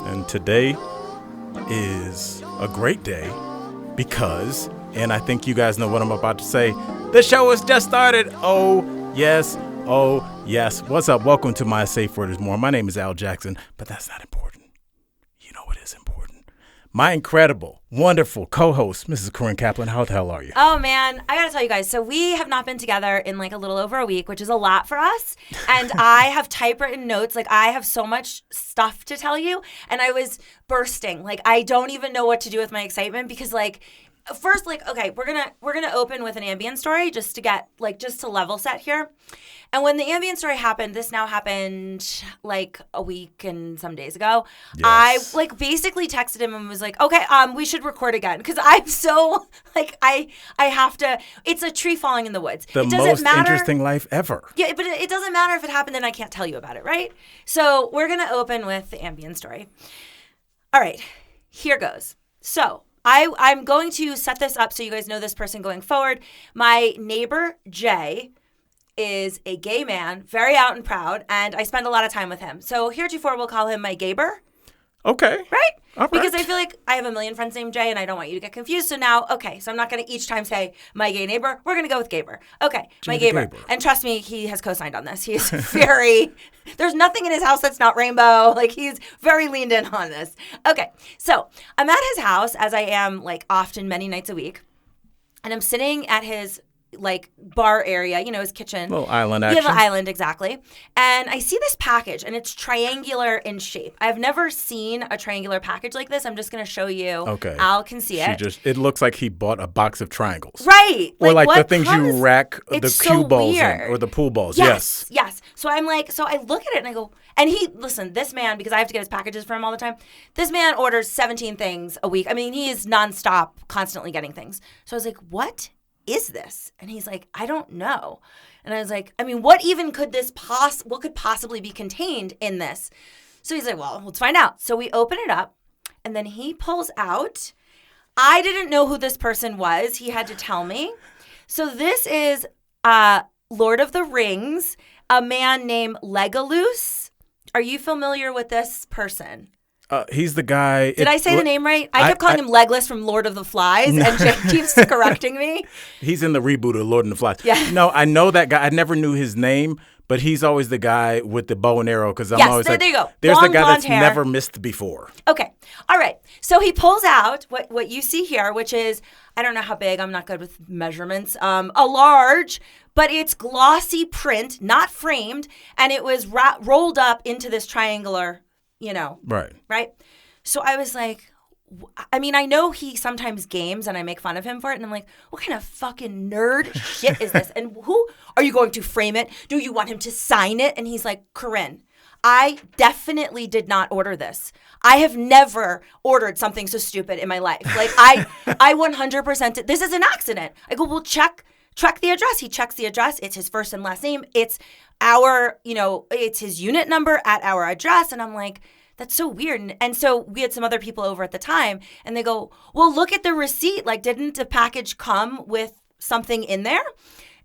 And today is a great day because, and I think you guys know what I'm about to say, the show has just started. Oh, yes. Oh, yes. What's up? Welcome to my Safe Word is More. My name is Al Jackson, but that's not important. You know what is important? My incredible, wonderful co-host, Mrs. Corinne Kaplan. How the hell are you? Oh, man. I got to tell you guys. So we have not been together in like a little over a week, which is a lot for us. And I have typewritten notes. Like I have so much stuff to tell you. And I was bursting. Like I don't even know what to do with my excitement because like first, like, okay, we're gonna open with an Ambien story just to get just to level set here. And when the Ambien story happened, this now happened like a week and some days ago. Yes. I basically texted him and was like, okay, we should record again because I'm so I have to. It's a tree falling in the woods. The most interesting life ever. Yeah, but it doesn't matter if it happened and I can't tell you about it, right? So we're gonna open with the Ambien story. All right, here goes. So I'm going to set this up so you guys know this person going forward. My neighbor, Jay, is a gay man, very out and proud, and I spend a lot of time with him. So heretofore, we'll call him my Gaber. Okay. Right? All right. Because I feel like I have a million friends named Jay, and I don't want you to get confused. So now, okay, so I'm not going to each time say my gay neighbor. We're going to go with Gaber. Okay, Jay my Gaber. And trust me, he has co-signed on this. He's very, there's nothing in his house that's not rainbow. Like, he's very leaned in on this. Okay, so I'm at his house, as I am, often many nights a week, and I'm sitting at his bar area, his kitchen. Little island action. You have an island, exactly. And I see this package, and it's triangular in shape. I've never seen a triangular package like this. I'm just going to show you. Okay. Al can see it. It looks like he bought a box of triangles. Right. Or the things you rack the cue balls weird. in, or the pool balls. Yes. So I'm so I look at it and I go, and this man, because I have to get his packages for him all the time, this man orders 17 things a week. I mean, he is nonstop, constantly getting things. So I was like, what is this? And he's like, I don't know. And I was like, I mean, what even could what could possibly be contained in this? So he's like, well, let's find out. So we open it up and then he pulls out. I didn't know who this person was. He had to tell me. So this is Lord of the Rings, a man named Legolas. Are you familiar with this person? He's the guy. Did I say the name right? I kept calling him Legolas from Lord of the Flies, and Jay keeps correcting me. He's in the reboot of Lord of the Flies. Yeah. No, I know that guy. I never knew his name, but he's always the guy with the bow and arrow because I'm always there you go. There's Long, the guy that's hair. never missed before. Okay. All right. So he pulls out what you see here, which is, I don't know how big. I'm not good with measurements. A large, but it's glossy print, not framed, and it was rolled up into this triangular, Right. Right? So I was like, I mean, I know he sometimes games and I make fun of him for it. And I'm like, what kind of fucking nerd shit is this? And who are you going to frame it? Do you want him to sign it? And he's like, Corinne, I definitely did not order this. I have never ordered something so stupid in my life. I 100%, this is an accident. I go, well, check the address. He checks the address. It's his first and last name. It's it's his unit number at our address. And I'm like, that's so weird. And so we had some other people over at the time and they go, well, look at the receipt. Didn't the package come with something in there?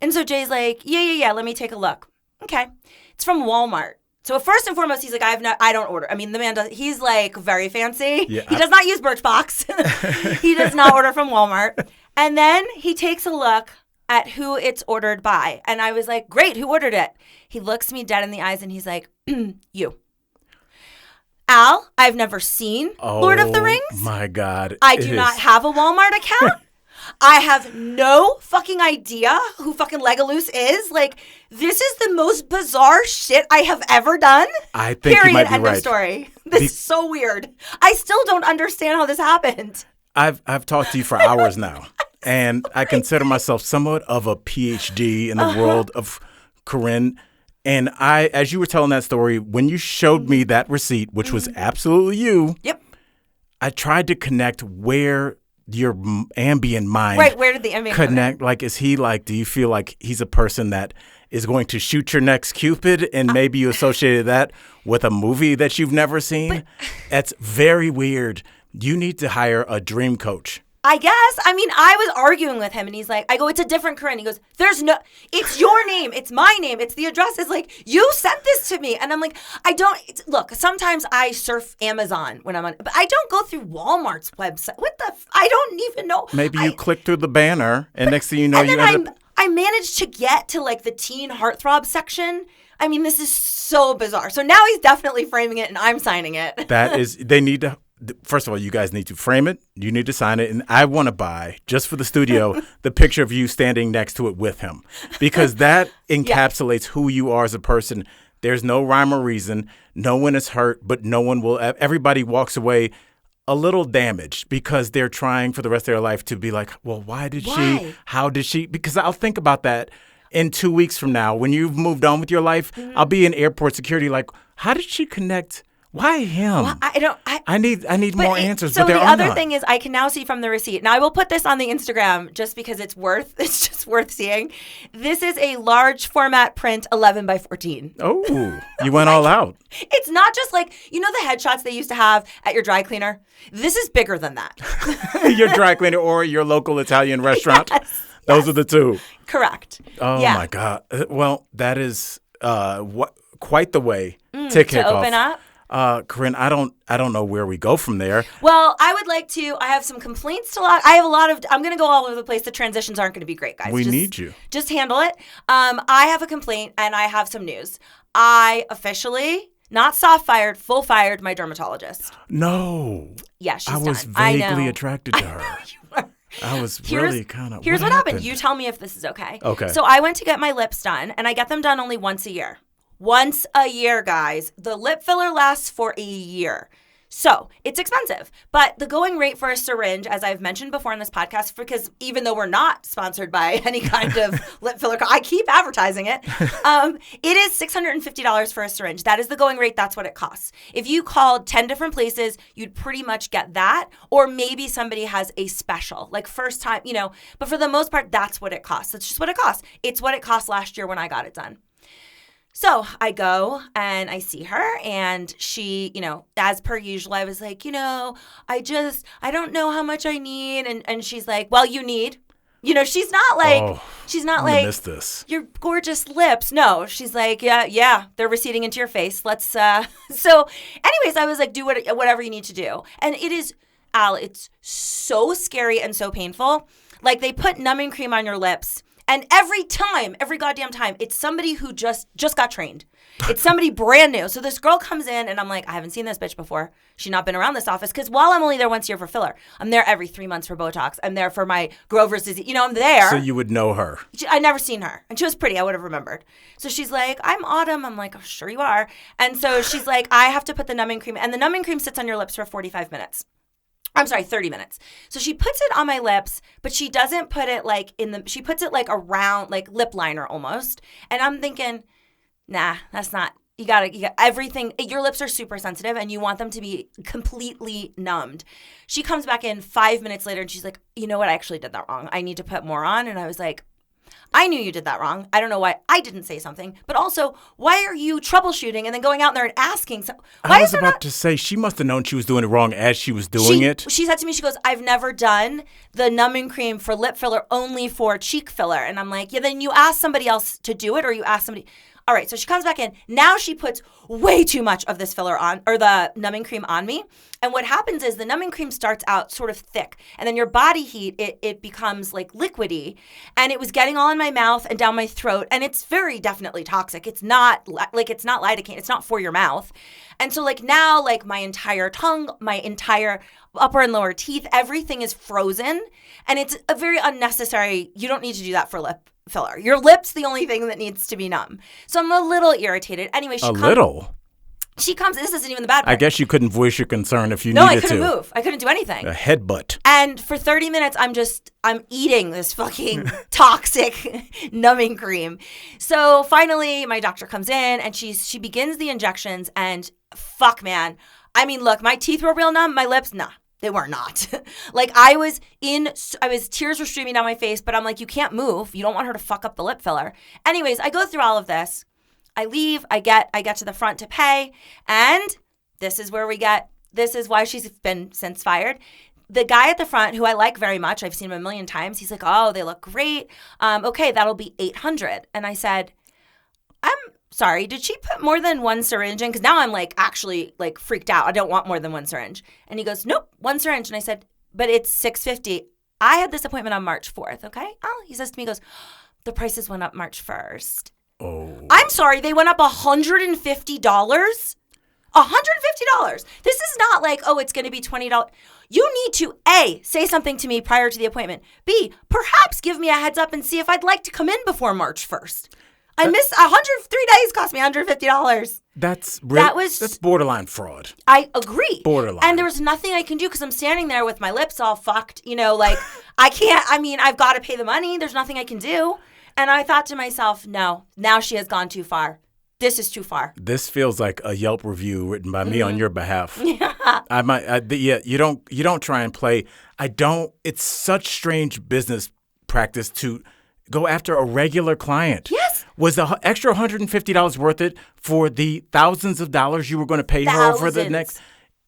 And so Jay's like, yeah. Let me take a look. Okay. It's from Walmart. So first and foremost, he's like, I don't order. I mean, the man he's very fancy. Yeah, he does not use Birchbox. He does not order from Walmart. And then he takes a look at who it's ordered by. And I was like, great, who ordered it? He looks me dead in the eyes and he's like, you. Al, I've never seen Lord of the Rings. Oh, my God. I do not have a Walmart account. I have no fucking idea who fucking Legolas is. This is the most bizarre shit I have ever done. I think you might be End right. of story. This is so weird. I still don't understand how this happened. I've talked to you for hours now, and I consider myself somewhat of a PhD in the world of Corinne. And as you were telling that story, when you showed me that receipt, which was absolutely you, yep, I tried to connect where your Ambien mind where did the Ambien connect? Is he do you feel like he's a person that is going to shoot your next Cupid, and maybe you associated that with a movie that you've never seen? That's very weird. You need to hire a dream coach. I guess. I mean, I was arguing with him and he's like, I go, it's a different Corinne. He goes, it's your name. It's my name. It's the address. It's like, you sent this to me. And I'm like, look, sometimes I surf Amazon when I'm on, but I don't go through Walmart's website. I don't even know. Maybe you click through the banner and next thing you know, I managed to get to like the teen heartthrob section. I mean, this is so bizarre. So now he's definitely framing it and I'm signing it. They need to. First of all, you guys need to frame it. You need to sign it. And I want to buy, just for the studio, the picture of you standing next to it with him. Because that encapsulates who you are as a person. There's no rhyme or reason. No one is hurt, but no one will. Everybody walks away a little damaged because they're trying for the rest of their life to be like, well, why did she? How did she? Because I'll think about that in 2 weeks from now. When you've moved on with your life, I'll be in airport security like, how did she connect? Why him? Well, I need more answers. So but the other thing is, I can now see from the receipt. Now I will put this on the Instagram just because it's just worth seeing. This is a large format print, 11 by 14. Oh, you went all out. It's not just like, you know, the headshots they used to have at your dry cleaner. This is bigger than that. Your dry cleaner or your local Italian restaurant. Yes, those are the two. Correct. Oh my God. Well, that is quite the way to kick off. Open up. Corinne, I don't know where we go from there. Well, I have some complaints to log. I'm going to go all over the place. The transitions aren't going to be great, guys. We need you. Just handle it. I have a complaint and I have some news. I officially, not soft fired, full fired my dermatologist. No. Yeah, she's done. I was vaguely attracted to her. I was really kind of. Here's what happened. You tell me if this is okay. Okay. So I went to get my lips done and I get them done only once a year. Once a year, guys. The lip filler lasts for a year. So it's expensive. But the going rate for a syringe, as I've mentioned before in this podcast, because even though we're not sponsored by any kind of lip filler, I keep advertising it. It is $650 for a syringe. That is the going rate. That's what it costs. If you called 10 different places, you'd pretty much get that. Or maybe somebody has a special, like first time, you know. But for the most part, that's what it costs. That's just what it costs. It's what it cost last year when I got it done. So I go and I see her and she, you know, as per usual, I was like, you know, I don't know how much I need. And she's like, well, you need, you know, she's not like, missed this. Your gorgeous lips. No, she's like, yeah, they're receding into your face. Let's, so anyways, I was like, do whatever you need to do. And it is, Al, it's so scary and so painful. Like they put numbing cream on your lips. And every goddamn time, it's somebody who just got trained. It's somebody brand new. So this girl comes in and I'm like, I haven't seen this bitch before. She's not been around this office because while I'm only there once a year for filler, I'm there every 3 months for Botox. I'm there for my Grover's disease. You know, I'm there. So you would know her. I'd never seen her. And she was pretty. I would have remembered. So she's like, I'm Autumn. I'm like, oh, sure you are. And so she's like, I have to put the numbing cream. And the numbing cream sits on your lips for 45 minutes. I'm sorry, 30 minutes. So she puts it on my lips, but she doesn't put it like she puts it like around, like lip liner almost. And I'm thinking, nah, that's not, you got everything. Your lips are super sensitive and you want them to be completely numbed. She comes back in 5 minutes later and she's like, you know what? I actually did that wrong. I need to put more on. And I was like, I knew you did that wrong. I don't know why I didn't say something. But also, why are you troubleshooting and then going out there and asking? I was about to say, she must have known she was doing it wrong as she was doing it. She said to me, she goes, I've never done the numbing cream for lip filler, only for cheek filler. And I'm like, yeah, then you ask somebody else to do it or you ask somebody. All right, so she comes back in. Now she puts way too much of this filler on, or the numbing cream on me. And what happens is the numbing cream starts out sort of thick. And then your body heat, it becomes like liquidy. And it was getting all in my mouth and down my throat. And it's very definitely toxic. It's not lidocaine. It's not for your mouth. And so like now, like my entire tongue, my entire upper and lower teeth, everything is frozen. And it's a very unnecessary, you don't need to do that for lip filler. Your lip's the only thing that needs to be numb. So I'm a little irritated. Anyway, she comes, this isn't even the bad part. I guess you couldn't voice your concern if you needed to. No, I couldn't move. I couldn't do anything. A headbutt. And for 30 minutes, I'm eating this fucking toxic numbing cream. So finally, my doctor comes in and she begins the injections and fuck, man. I mean, look, my teeth were real numb. My lips, nah. They were not. Like tears were streaming down my face, but I'm like, you can't move. You don't want her to fuck up the lip filler. Anyways, I go through all of this. I leave. I get to the front to pay. And this is why she's been since fired. the guy at the front, who I like very much, I've seen him a million times, he's like, oh, they look great. Okay, that'll be $800. And I said, I'm sorry, did she put more than one syringe in? Because now I'm like actually like freaked out. I don't want more than one syringe. And he goes, nope, one syringe. And I said, but it's $650. I had this appointment on March 4th, okay? Oh, he says to me, he goes, the prices went up March 1st. Oh. I'm sorry, they went up $150? $150. This is not like, oh, it's going to be $20. You need to, A, say something to me prior to the appointment. B, perhaps give me a heads up and see if I'd like to come in before March 1st. I missed 103 days cost me $150. That's borderline fraud. I agree. Borderline. And there was nothing I can do because I'm standing there with my lips all fucked, like I can't, I've got to pay the money. There's nothing I can do. And I thought to myself, no, now she has gone too far. This is too far. This feels like a Yelp review written by me on your behalf. Yeah. You don't try and play. It's such strange business practice to go after a regular client. Yes. Was the extra $150 worth it for the thousands of dollars you were going to pay her over the next?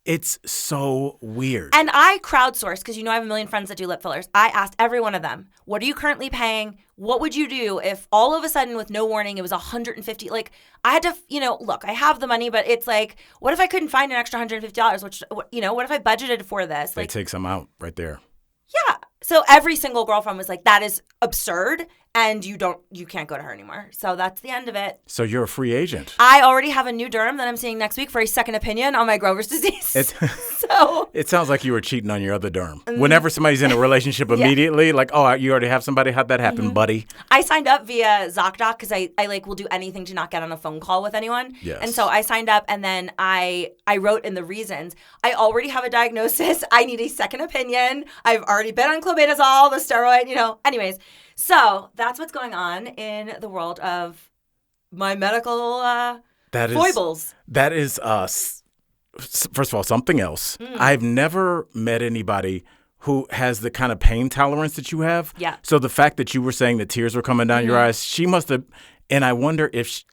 It's so weird. And I crowdsourced, because I have a million friends that do lip fillers. I asked every one of them, what are you currently paying? What would you do if all of a sudden with no warning it was $150? Like I had to, look, I have the money, but it's like, what if I couldn't find an extra $150? Which, what if I budgeted for this? They take some out right there. Yeah. So every single girlfriend was like, that is absurd. And you can't go to her anymore. So that's the end of it. So you're a free agent. I already have a new derm that I'm seeing next week for a second opinion on my Grover's disease. It sounds like you were cheating on your other derm. Whenever somebody's in a relationship immediately, like, oh, you already have somebody. How'd that happen, buddy? I signed up via ZocDoc because I will do anything to not get on a phone call with anyone. Yes. And so I signed up, and then I wrote in the reasons, I already have a diagnosis. I need a second opinion. I've already been on clobetasol, the steroid, anyways. So that's what's going on in the world of my medical foibles. That is, first of all, something else. I've never met anybody who has the kind of pain tolerance that you have. Yeah. So the fact that you were saying that tears were coming down your eyes, she must have. And I wonder if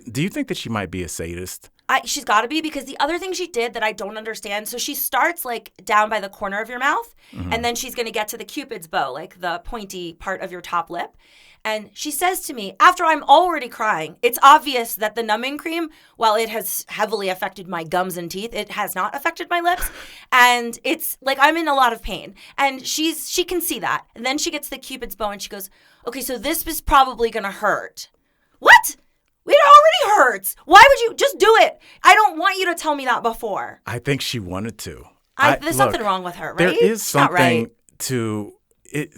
do you think that she might be a sadist? She's got to be, because the other thing she did that I don't understand, so she starts like down by the corner of your mouth, and then she's going to get to the Cupid's bow, like the pointy part of your top lip. And she says to me, after I'm already crying, it's obvious that the numbing cream, while it has heavily affected my gums and teeth, it has not affected my lips. And it's like I'm in a lot of pain. And she can see that. And then she gets the Cupid's bow and she goes, okay, so this is probably going to hurt. What? It already hurts. Why would you just do it? I don't want you to tell me that before. I think she wanted to. There's something wrong with her, right? There is something right. to it.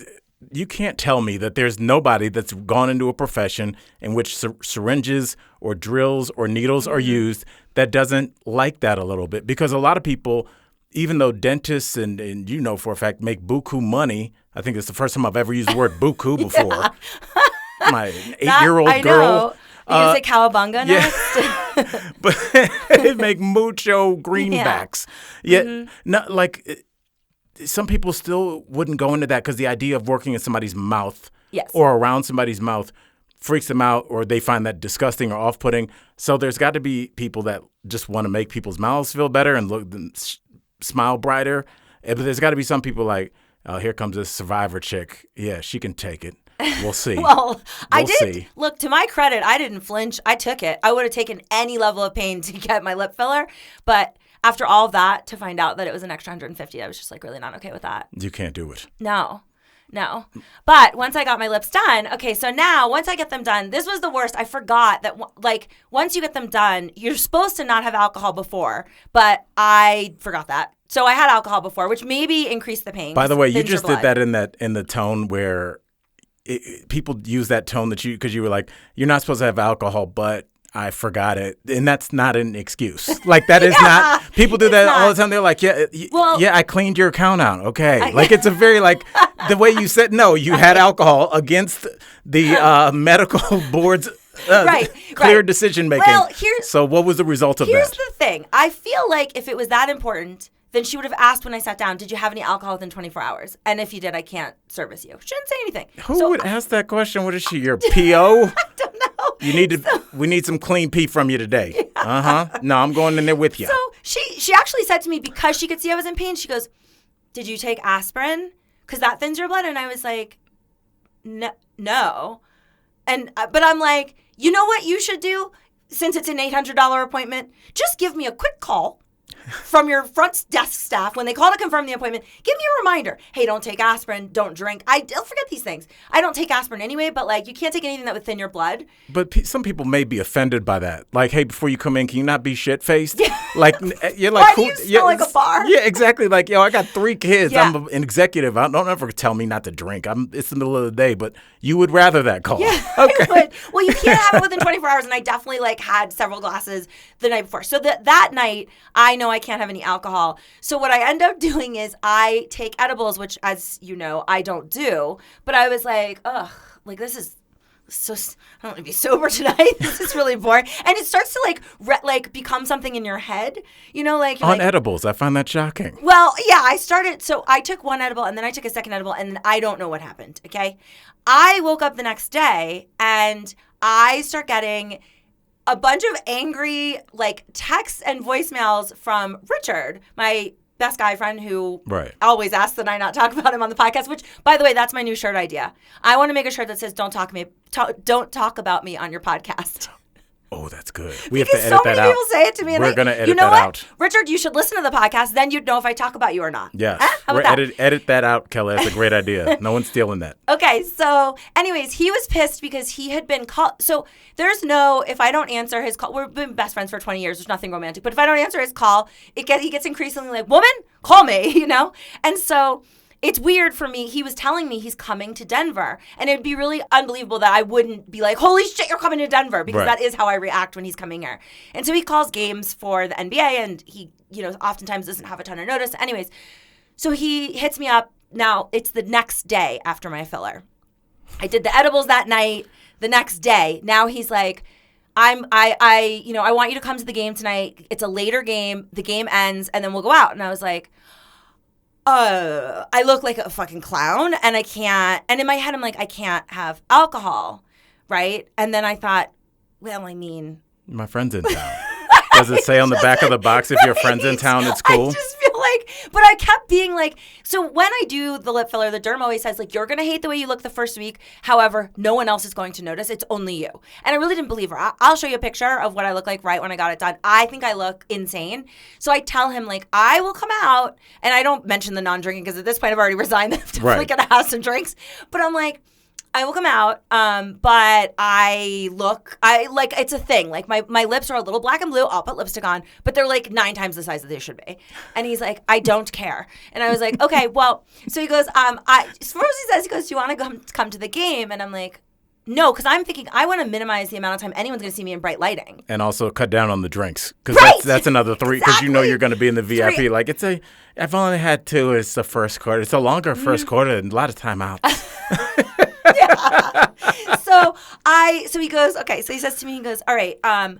You can't tell me that there's nobody that's gone into a profession in which syringes or drills or needles are used that doesn't like that a little bit. Because a lot of people, even though dentists and for a fact make buku money, I think it's the first time I've ever used the word buku before. My 8-year-old girl. You gonna say cowabunga next? Yeah. But it make mucho greenbacks. Yeah. Not like some people still wouldn't go into that because the idea of working in somebody's mouth or around somebody's mouth freaks them out, or they find that disgusting or off-putting. So there's got to be people that just want to make people's mouths feel better and look smile brighter. But there's got to be some people like, oh, here comes this survivor chick. Yeah, she can take it. We'll see. I did. See. Look, to my credit, I didn't flinch. I took it. I would have taken any level of pain to get my lip filler. But after all of that, to find out that it was an extra $150, I was just like really not okay with that. You can't do it. No. But once I got my lips done, okay, so now once I get them done, this was the worst. I forgot that once you get them done, you're supposed to not have alcohol before, but I forgot that. So I had alcohol before, which maybe increased the pain. By the way, you just did that in the tone where people use that tone because you were like, you're not supposed to have alcohol, but I forgot it. And that's not an excuse. Like that is not, people do that all the time. They're like, yeah, I cleaned your account out. Okay. It's a very the way you said, no, you had alcohol against the medical board's clear decision making. Well, so what was the result of that? Here's the thing. I feel like if it was that important, then she would have asked when I sat down, did you have any alcohol within 24 hours? And if you did, I can't service you. She didn't say anything. Who would ask that question? What is she, your PO? I don't know. We need some clean pee from you today. No, I'm going in there with you. So she actually said to me, because she could see I was in pain, she goes, did you take aspirin? Because that thins your blood. And I was like, no. But I'm like, you know what you should do? Since it's an $800 appointment, just give me a quick call from your front desk staff when they call to confirm the appointment. Give me a reminder. Hey, don't take aspirin. Don't drink. I'll forget these things. I don't take aspirin anyway, but like you can't take anything that would thin your blood. But some people may be offended by that. Like, hey, before you come in, can you not be shit-faced? Like, you're like, why do you smell like a bar? Yeah, exactly. Like, yo, I got 3 kids. Yeah. I'm an executive. Don't ever tell me not to drink. It's the middle of the day, but you would rather that call. Yeah, okay. I would. Well, you can't have it within 24 hours, and I definitely like had several glasses the night before. So that night, I know I can't have any alcohol. So what I end up doing is I take edibles, which, as you know, I don't do. But I was like, ugh, like this is so. I don't want to be sober tonight. This is really boring. And it starts to like become something in your head, you know, like on edibles. I find that shocking. Well, yeah, I started. So I took one edible, and then I took a second edible, and I don't know what happened. Okay, I woke up the next day, and I start getting a bunch of angry like texts and voicemails from Richard, my best guy friend who always asks that I not talk about him on the podcast, which, by the way, that's my new shirt idea. I want to make a shirt that says, don't talk about me on your podcast. Oh, that's good. We have to edit that out. So many people say it to me. And we're going to edit you know that what? out. Richard, you should listen to the podcast. Then you'd know if I talk about you or not. Yes. How about that? Edit that out, Kelly. That's a great idea. No one's stealing that. Okay. So anyways, he was pissed because he had been called. So there's no, if I don't answer his call, we've been best friends for 20 years. There's nothing romantic. But if I don't answer his call, he gets increasingly like, woman, call me, you know? And so it's weird for me. He was telling me he's coming to Denver. And it'd be really unbelievable that I wouldn't be like, holy shit, you're coming to Denver. Because that is how I react when he's coming here. And so he calls games for the NBA. And he, you know, oftentimes doesn't have a ton of notice. Anyways, so he hits me up. Now, it's the next day after my filler. I did the edibles that night. The next day. Now he's like, I want you to come to the game tonight. It's a later game. The game ends. And then we'll go out. And I was like, I look like a fucking clown and I can't. And in my head, I'm like, I can't have alcohol, right? And then I thought, well, I mean, my friend's in town. Does it say on the back of the box if your friend's in town, it's cool? I just feel like, but I kept being like, so when I do the lip filler, the derm always says, like, you're going to hate the way you look the first week. However, no one else is going to notice. It's only you. And I really didn't believe her. I'll show you a picture of what I look like right when I got it done. I think I look insane. So I tell him, like, I will come out, and I don't mention the non-drinking because at this point I've already resigned. I'm definitely going to have some drinks. But I'm like, I will come out, but it's a thing. Like, my lips are a little black and blue. I'll put lipstick on, but they're like 9 times the size that they should be. And he's like, I don't care. And I was like, okay, well, so he goes, first he says, do you want to come to the game? And I'm like, no, because I'm thinking I want to minimize the amount of time anyone's going to see me in bright lighting. And also cut down on the drinks. Because that's another 3, because you know you're going to be in the VIP. 3. Like, I've only had 2. It's the first quarter. It's a longer first quarter and a lot of timeouts. Yeah. So he goes, okay. So he says to me, he goes, all right, I'm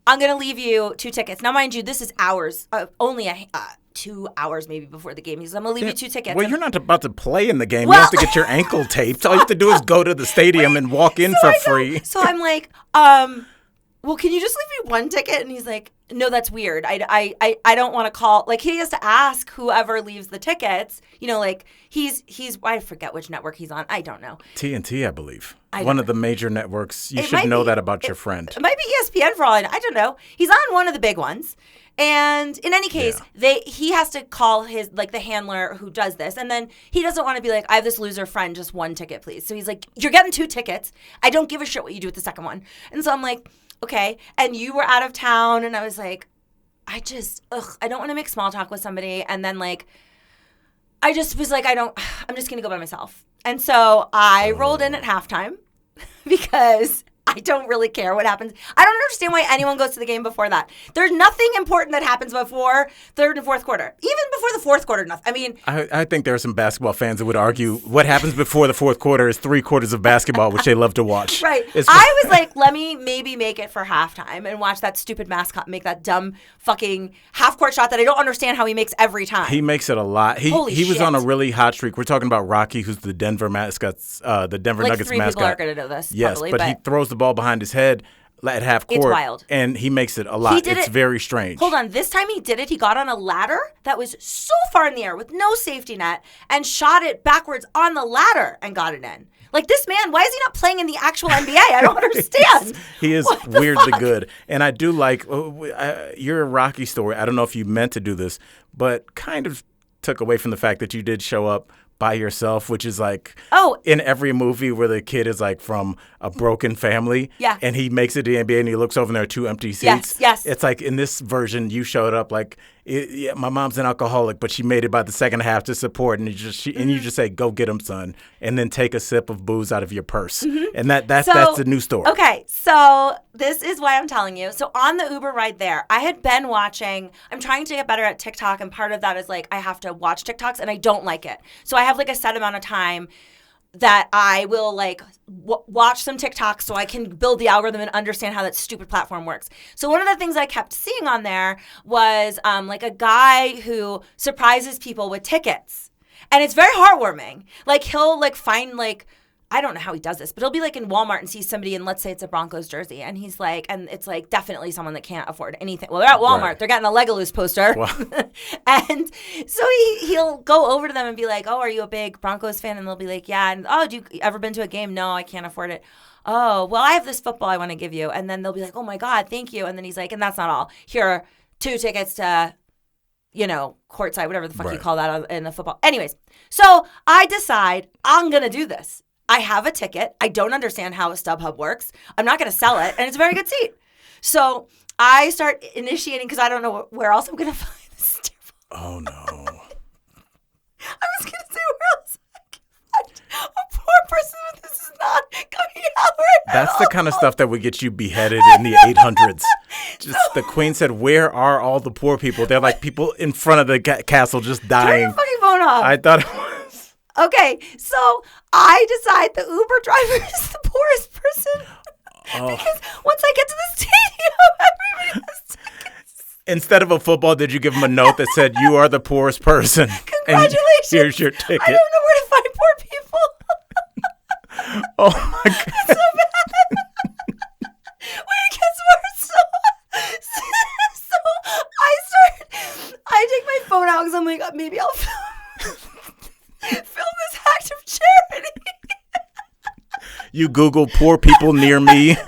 going to leave you 2 tickets. Now, mind you, this is hours, only 2 hours maybe before the game. He says, I'm going to leave you 2 tickets. Well, you're not about to play in the game. You have to get your ankle taped. All you have to do is go to the stadium and walk in for free. So I'm like, well, can you just leave me 1 ticket? And he's like, no, that's weird. I don't want to call. Like, he has to ask whoever leaves the tickets. You know, like, he's I forget which network he's on. I don't know. TNT, I believe. One of the major networks. You should know that about your friend. It might be ESPN for all I know. I don't know. He's on one of the big ones. And in any case, he has to call his, like, the handler who does this. And then he doesn't want to be like, I have this loser friend, just 1 ticket, please. So he's like, you're getting 2 tickets. I don't give a shit what you do with the second one. And so I'm like, okay. And you were out of town. And I was like, I don't want to make small talk with somebody. And then, like, I just was like, I'm just going to go by myself. And so I rolled in at halftime because I don't really care what happens. I don't understand why anyone goes to the game before that. There's nothing important that happens before third and fourth quarter. Even before the fourth quarter, nothing. I mean, I think there are some basketball fans that would argue what happens before the fourth quarter is 3 quarters of basketball, which they love to watch. Right. I was like, let me maybe make it for halftime and watch that stupid mascot make that dumb fucking half-court shot that I don't understand how he makes every time. He makes it a lot. He was on a really hot streak. We're talking about Rocky, who's the Denver mascot's, the Denver Nuggets mascot. 3 people are going to know this. Yes, probably, but he throws the ball behind his head. at half court. It's wild. And he makes it a lot. It's very strange. Hold on. This time he did it. He got on a ladder that was so far in the air with no safety net and shot it backwards on the ladder and got it in. Like, this man, why is he not playing in the actual NBA? I don't understand. He is weirdly good. And I do like your Rocky story. I don't know if you meant to do this, but kind of took away from the fact that you did show up by yourself, which is like in every movie where the kid is like from a broken family and he makes it to the NBA and he looks over and there are 2 empty seats. Yes. It's like in this version, you showed up like, my mom's an alcoholic, but she made it by the second half to support. And you just say, go get him, son. And then take a sip of booze out of your purse. And that's the new story. Okay. So this is why I'm telling you. So on the Uber ride there, I had been watching, I'm trying to get better at TikTok. And part of that is like, I have to watch TikToks and I don't like it. So I have like a set amount of time that I will like watch some TikToks so I can build the algorithm and understand how that stupid platform works. So one of the things I kept seeing on there was like a guy who surprises people with tickets. And it's very heartwarming. Like he'll like find like, I don't know how he does this, but he'll be like in Walmart and see somebody and let's say it's a Broncos jersey. And he's like, and it's like definitely someone that can't afford anything. Well, they're at Walmart. Right. They're getting a Legolas poster. Wow. And so he'll go over to them and be like, oh, are you a big Broncos fan? And they'll be like, yeah. And oh, do you ever been to a game? No, I can't afford it. Oh, well, I have this football I want to give you. And then they'll be like, oh my God, thank you. And then he's like, and that's not all. Here are 2 tickets to, courtside, whatever the fuck you call that in a football. Anyways, so I decide I'm going to do this. I have a ticket. I don't understand how a StubHub works. I'm not going to sell it. And it's a very good seat. So I start initiating because I don't know where else I'm going to find this. Oh, no. I was going to say where else I can find a poor person, but this is not coming out right now. That's the kind of stuff that would get you beheaded in the 800s. The Queen said, where are all the poor people? They're like people in front of the castle just dying. Turn your fucking phone off. I thought it was. Okay, so I decide the Uber driver is the poorest person because once I get to the stadium, everybody has tickets. Instead of a football, did you give him a note that said, you are the poorest person? Congratulations. And here's your ticket. I don't know where to find poor people. Oh, my God. It's so bad. Wait, it gets worse. So I take my phone out because I'm like, maybe I'll film this act of charity. You Google poor people near me. So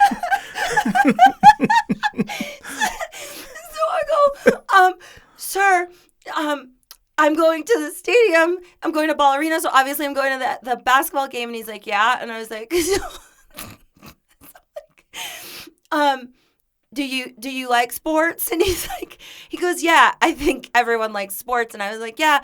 I go, sir, I'm going to the stadium. I'm going to Ball Arena. So obviously I'm going to the basketball game. And he's like, yeah. And I was like, do you like sports? And he goes, yeah, I think everyone likes sports. And I was like, yeah.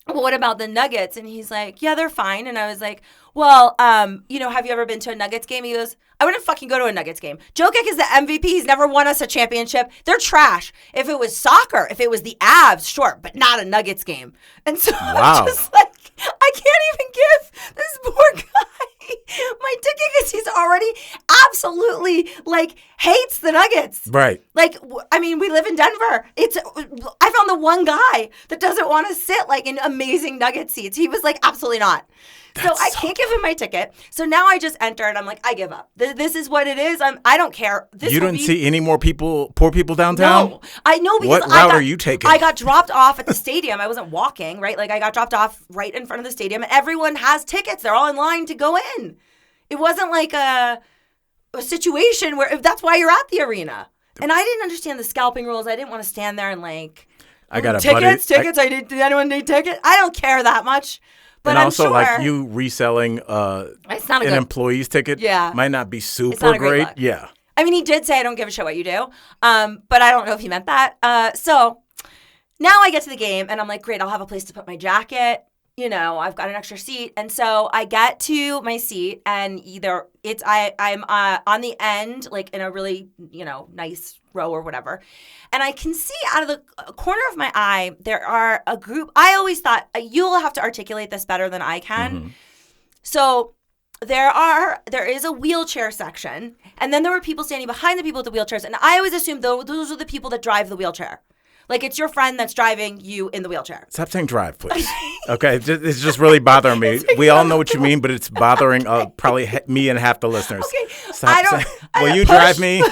Well, what about the Nuggets? And he's like, yeah, they're fine. And I was like, well, have you ever been to a Nuggets game? He goes, I wouldn't fucking go to a Nuggets game. Jokic is the MVP. He's never won us a championship. They're trash. If it was soccer, if it was the Avs, sure, but not a Nuggets game. And so I'm just like, I can't even give this poor guy my ticket because he's already absolutely hates the Nuggets. Right. We live in Denver. I found the one guy that doesn't want to sit in amazing Nugget seats. He was absolutely not. So I can't give him my ticket. So now I just enter and I'm like, I give up. This is what it is. I don't care. You didn't see any more poor people downtown? No. I know because what route are you taking? I got dropped off at the stadium. I wasn't walking, right? I got dropped off right in front of the stadium and everyone has tickets. They're all in line to go in. It wasn't like a situation where that's why you're at the arena. And I didn't understand the scalping rules. I didn't want to stand there and I got tickets. Did anyone need tickets? I don't care that much. But and I'm also, sure you reselling an employee's ticket might not be super great. Look. Yeah. I mean, he did say, I don't give a shit what you do. But I don't know if he meant that. So now I get to the game, and I'm like, great, I'll have a place to put my jacket. I've got an extra seat. And so I get to my seat, and either I'm on the end, in a really, nice row or whatever. And I can see out of the corner of my eye, there are a group. I always thought you'll have to articulate this better than I can. Mm-hmm. So there is a wheelchair section, and then there were people standing behind the people with the wheelchairs. And I always assumed those are the people that drive the wheelchair. Like, it's your friend that's driving you in the wheelchair. Stop saying drive, please. Okay, it's just really bothering me. We all know what you mean, but it's bothering probably me and half the listeners. Okay, Stop saying, will you drive me?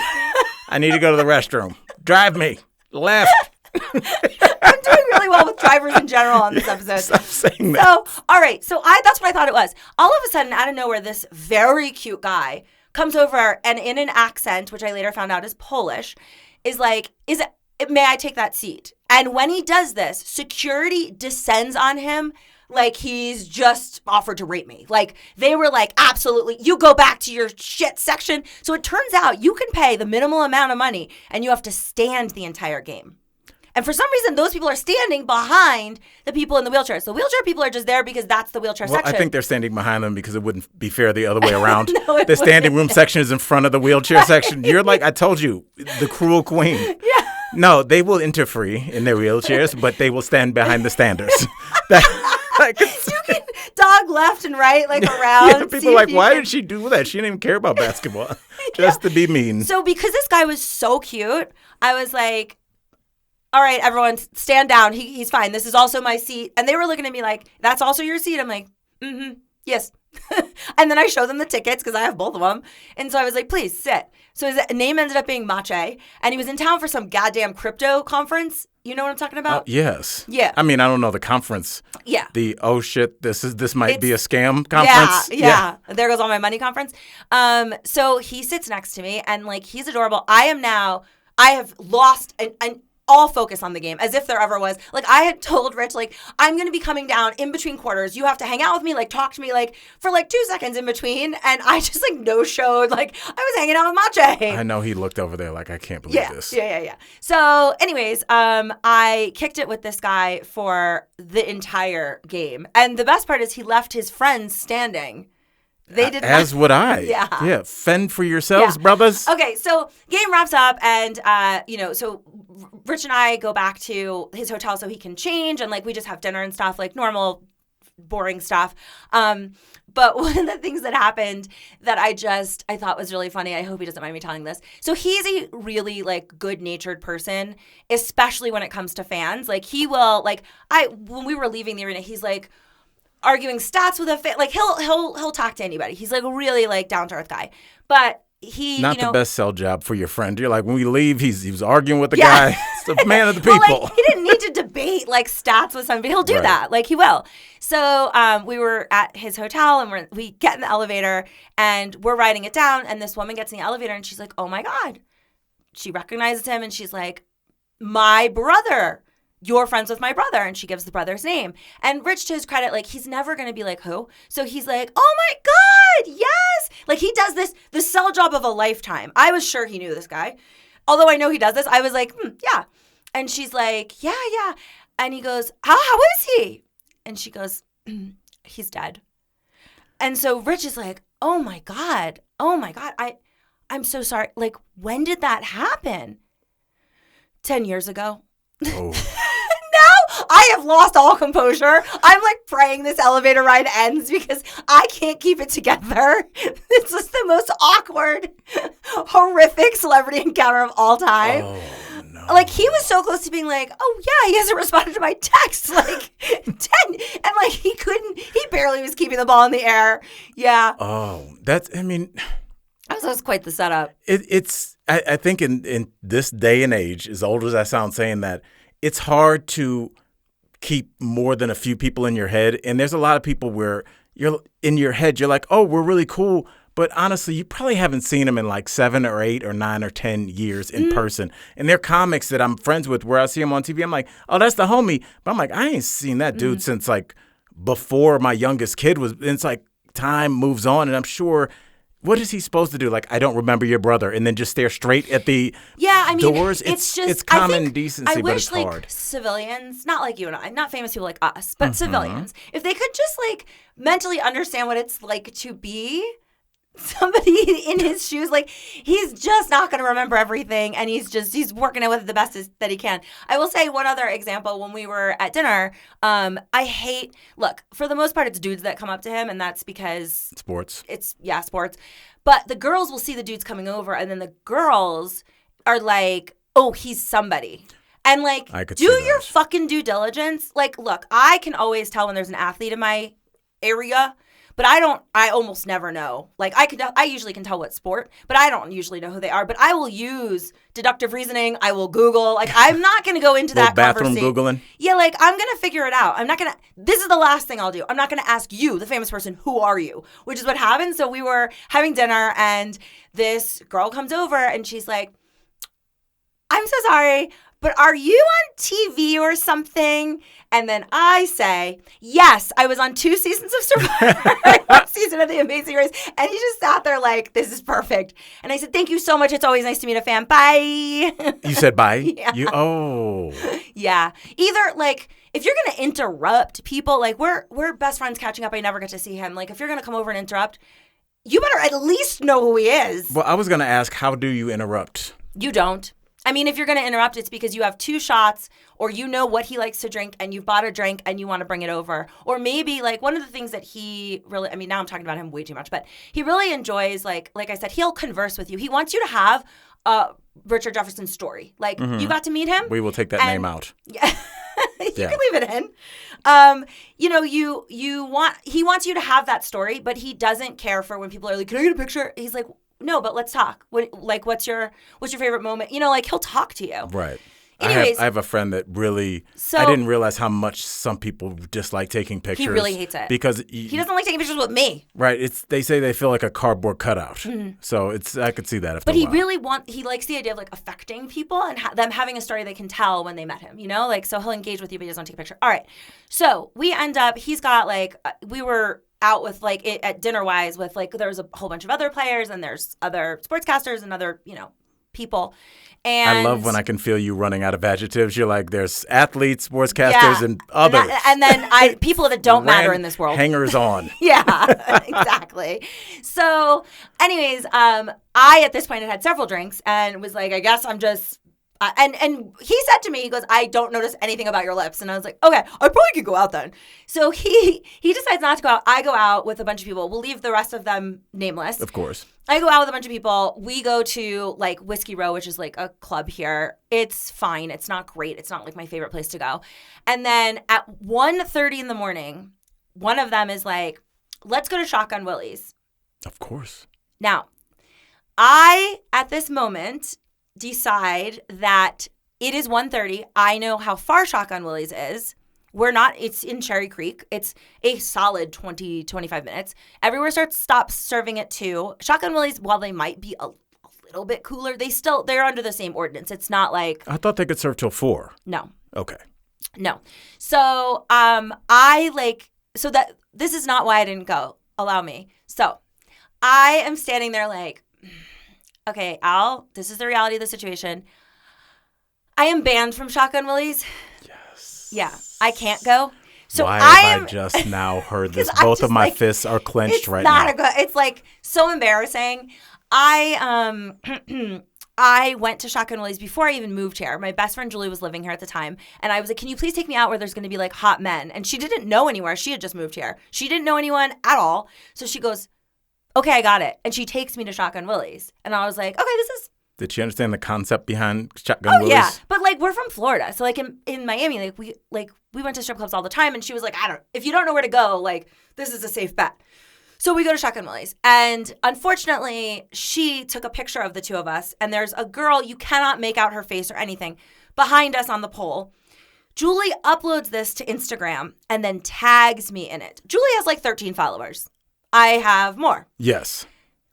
I need to go to the restroom. Drive me. Left. I'm doing really well with drivers in general on this episode. Stop saying that. So, all right. So that's what I thought it was. All of a sudden, out of nowhere, this very cute guy comes over and in an accent, which I later found out is Polish, is like, may I take that seat? And when he does this, security descends on him like he's just offered to rape me. Like, they were like, absolutely, you go back to your shit section. So it turns out you can pay the minimal amount of money and you have to stand the entire game. And for some reason, those people are standing behind the people in the wheelchairs. The wheelchair people are just there because that's the wheelchair section. I think they're standing behind them because it wouldn't be fair the other way around. No, the standing room section is in front of the wheelchair section. You're like, I told you, the cruel queen. Yeah. No, they will enter free in their wheelchairs, but they will stand behind the standers. You can dog left and right, like around. Yeah, people are like, why did she do that? She didn't even care about basketball. Just to be mean. So because this guy was so cute, I was like, all right, everyone, stand down. He's fine. This is also my seat. And they were looking at me like, that's also your seat? I'm like, yes. And then I showed them the tickets because I have both of them. And so I was like, please sit. So his name ended up being Mache. And he was in town for some goddamn crypto conference. You know what I'm talking about? Yes. Yeah. I mean, I don't know the conference. Yeah. The, oh shit, this might be a scam conference. Yeah. There goes all my money conference. So he sits next to me and like, he's adorable. I have lost an all focus on the game, as if there ever was. Like, I had told Rich, like, I'm going to be coming down in between quarters. You have to hang out with me, like, talk to me, like, for, like, 2 seconds in between. And I just, like, no-showed. Like, I was hanging out with Mache. I know he looked over there like, I can't believe this. Yeah. So, anyways, I kicked it with this guy for the entire game. And the best part is he left his friends standing. They did As would I. Yeah. Fend for yourselves, brothers. Okay, so game wraps up, and so Rich and I go back to his hotel so he can change, and like we just have dinner and stuff, like normal, boring stuff. But one of the things that happened that I thought was really funny, I hope he doesn't mind me telling this. So he's a really like good-natured person, especially when it comes to fans. Like he will when we were leaving the arena, he's like arguing stats with a fan. Like he'll talk to anybody. He's like a really like down to earth guy. But he not the best sell job for your friend. You're like, when we leave, he was arguing with the guy. It's the man of the people. Well, like, he didn't need to debate like stats with somebody. He'll do that. Like he will. So we were at his hotel and we get in the elevator and we're riding it down. And this woman gets in the elevator and she's like, oh my God. She recognizes him and she's like, my brother. You're friends with my brother. And she gives the brother's name. And Rich, to his credit, like, he's never going to be like, who? So he's like, oh my God, yes. Like, he does the sell job of a lifetime. I was sure he knew this guy. Although I know he does this, I was like, yeah. And she's like, yeah. And he goes, how is he? And she goes, he's dead. And so Rich is like, oh my God, I'm so sorry. Like, when did that happen? 10 years ago. Oh. Now I have lost all composure. I'm like praying this elevator ride ends because I can't keep it together. This is the most awkward, horrific celebrity encounter of all time. Oh, no. Like, he was so close to being like, oh yeah, he hasn't responded to my text. Like 10. And like he barely was keeping the ball in the air. Yeah. Oh, That was quite the setup. I think in this day and age, as old as I sound saying that, it's hard to keep more than a few people in your head. And there's a lot of people where you're in your head, you're like, oh, we're really cool. But honestly, you probably haven't seen them in like 7 or 8 or 9 or 10 years in person. And they're comics that I'm friends with where I see them on TV. I'm like, oh, that's the homie. But I'm like, I ain't seen that dude since like before my youngest kid was. And it's like time moves on. And I'm sure, what is he supposed to do? Like, I don't remember your brother, and then just stare straight at the doors? It's common decency, but it's hard. Like civilians, not like you and I, not famous people like us, but civilians, if they could just like mentally understand what it's like to be somebody in his shoes, like he's just not going to remember everything, and he's working it with the best that he can. I will say one other example. When we were at dinner, look, for the most part it's dudes that come up to him, and that's because sports. Sports. But the girls will see the dudes coming over, and then the girls are like, oh, he's somebody. And like, I could do see your that. fucking due diligence. Like, look, I can always tell when there's an athlete in my area, but I almost never know. Like, I usually can tell what sport, but I don't usually know who they are. But I will use deductive reasoning. I will Google. Like, I'm not going to go into that bathroom conversation. Googling? Yeah, like, I'm going to figure it out. I'm not going to, this is the last thing I'll do. I'm not going to ask you, the famous person, who are you? Which is what happened. So we were having dinner and this girl comes over and she's like, I'm so sorry, but are you on TV or something? And then I say, yes, I was on 2 seasons of Survivor, 1 season of The Amazing Race. And he just sat there like, this is perfect. And I said, thank you so much. It's always nice to meet a fan. Bye. You said bye? Yeah. Yeah. Either like, if you're going to interrupt people, like we're best friends catching up. I never get to see him. Like if you're going to come over and interrupt, you better at least know who he is. Well, I was going to ask, how do you interrupt? You don't. I mean, if you're going to interrupt, it's because you have 2 shots or you know what he likes to drink and you've bought a drink and you want to bring it over. Or maybe like one of the things that he really, I mean, now I'm talking about him way too much, but he really enjoys, like I said, he'll converse with you. He wants you to have Richard Jefferson's story. Like you got to meet him. We will take that name out. Yeah. You Yeah. can leave it in. He wants you to have that story, but he doesn't care for when people are like, can I get a picture? He's like, no, but let's talk. What's your favorite moment? Like he'll talk to you. Right. Anyways, I have a friend that really, I didn't realize how much some people dislike taking pictures. He really hates it. Because he doesn't like taking pictures with me. Right. They say they feel like a cardboard cutout. Mm-hmm. So I could see that after But a while. he likes the idea of like affecting people and them having a story they can tell when they met him, like, so he'll engage with you, but he doesn't want to take a picture. All right. So we end up, he's got like, we were out with like at dinner wise with like, there's a whole bunch of other players and there's other sportscasters and other, people. And I love when I can feel you running out of adjectives. You're like, there's athletes, sportscasters, and others. And then people that don't matter in this world. Hangers on. Yeah, exactly. So anyways, I at this point had several drinks and was like, I guess I'm just, and he said to me, he goes, I don't notice anything about your lips. And I was like, okay, I probably could go out then. So he decides not to go out. I go out with a bunch of people. We'll leave the rest of them nameless. Of course. I go out with a bunch of people. We go to like Whiskey Row, which is like a club here. It's fine. It's not great. It's not like my favorite place to go. And then at 1:30 in the morning, one of them is like, let's go to Shotgun Willie's. Of course. Now, I, at this moment, decide that it is 1:30. I know how far Shotgun Willie's is. It's in Cherry Creek. It's a solid 20, 25 minutes. Everywhere stops serving at 2. Shotgun Willie's, while they might be a little bit cooler, they're under the same ordinance. It's not like... I thought they could serve till 4. No. Okay. No. So, this is not why I didn't go. Allow me. So, I am standing there like, okay, Al, this is the reality of the situation. I am banned from Shotgun Willie's. Yes. Yeah, I can't go. So why have I just now heard this? Both of my fists are clenched right now. It's like so embarrassing. I went to Shotgun Willie's before I even moved here. My best friend Julie was living here at the time. And I was like, can you please take me out where there's going to be like hot men? And she didn't know anywhere. She had just moved here. She didn't know anyone at all. So she goes, okay, I got it. And she takes me to Shotgun Willie's. And I was like, okay, this is... Did she understand the concept behind Shotgun Willie's? Yeah. But like, we're from Florida. So like in Miami, we went to strip clubs all the time. And she was like, if you don't know where to go, like, this is a safe bet. So we go to Shotgun Willie's. And unfortunately, she took a picture of the two of us. And there's a girl, you cannot make out her face or anything, behind us on the pole. Julie uploads this to Instagram and then tags me in it. Julie has like 13 followers. I have more. Yes.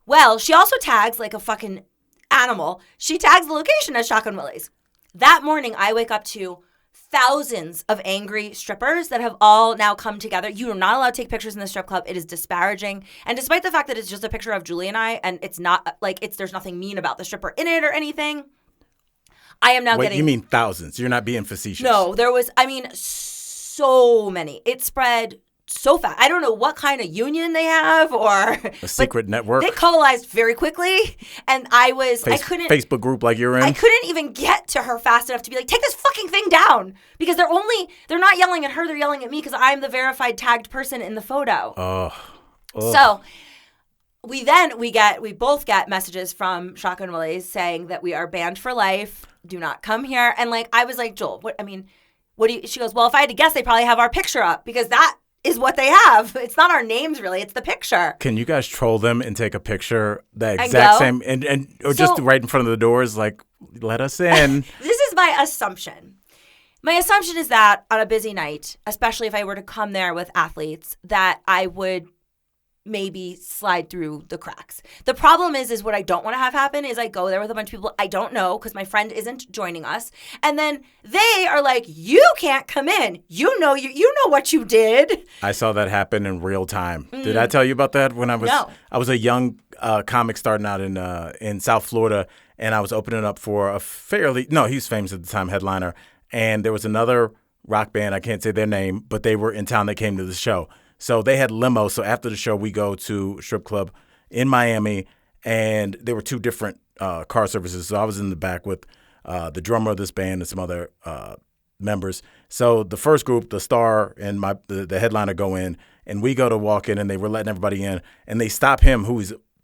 Well, she also tags like a fucking animal. She tags the location as Shotgun Willie's. That morning, I wake up to thousands of angry strippers that have all now come together. You are not allowed to take pictures in the strip club. It is disparaging. And despite the fact that it's just a picture of Julie and I, and it's not like there's nothing mean about the stripper in it or anything, I am now Wait, getting... you mean thousands? You're not being facetious. No, there was, so many. It spread so fast. I don't know what kind of union they have or... A secret network? They coalesced very quickly. And I couldn't... Facebook group like you're in? I couldn't even get to her fast enough to be like, take this fucking thing down. Because they're not yelling at her, they're yelling at me because I'm the verified tagged person in the photo. Oh. So we both get messages from Shotgun Willie's saying that we are banned for life. Do not come here. And like, I was like, Joel, what do you, she goes, well, if I had to guess, they probably have our picture up because that is what they have. It's not our names really. It's the picture. Can you guys troll them and take a picture that exact same or just right in front of the doors? Like, let us in. This is my assumption. My assumption is that on a busy night, especially if I were to come there with athletes, that I would maybe slide through the cracks. The problem is what I don't want to have happen is I go there with a bunch of people I don't know because my friend isn't joining us. And then they are like, you can't come in. You know what you did. I saw that happen in real time. Did I tell you about that when I was a young comic starting out in South Florida, and I was opening up for he was famous at the time, headliner. And there was another rock band, I can't say their name, but they were in town. They came to the show. So they had limo. So after the show, we go to a strip club in Miami, and there were two different car services. So I was in the back with the drummer of this band and some other members. So the first group, the star and the headliner go in, and we go to walk in, and they were letting everybody in. And they stop him,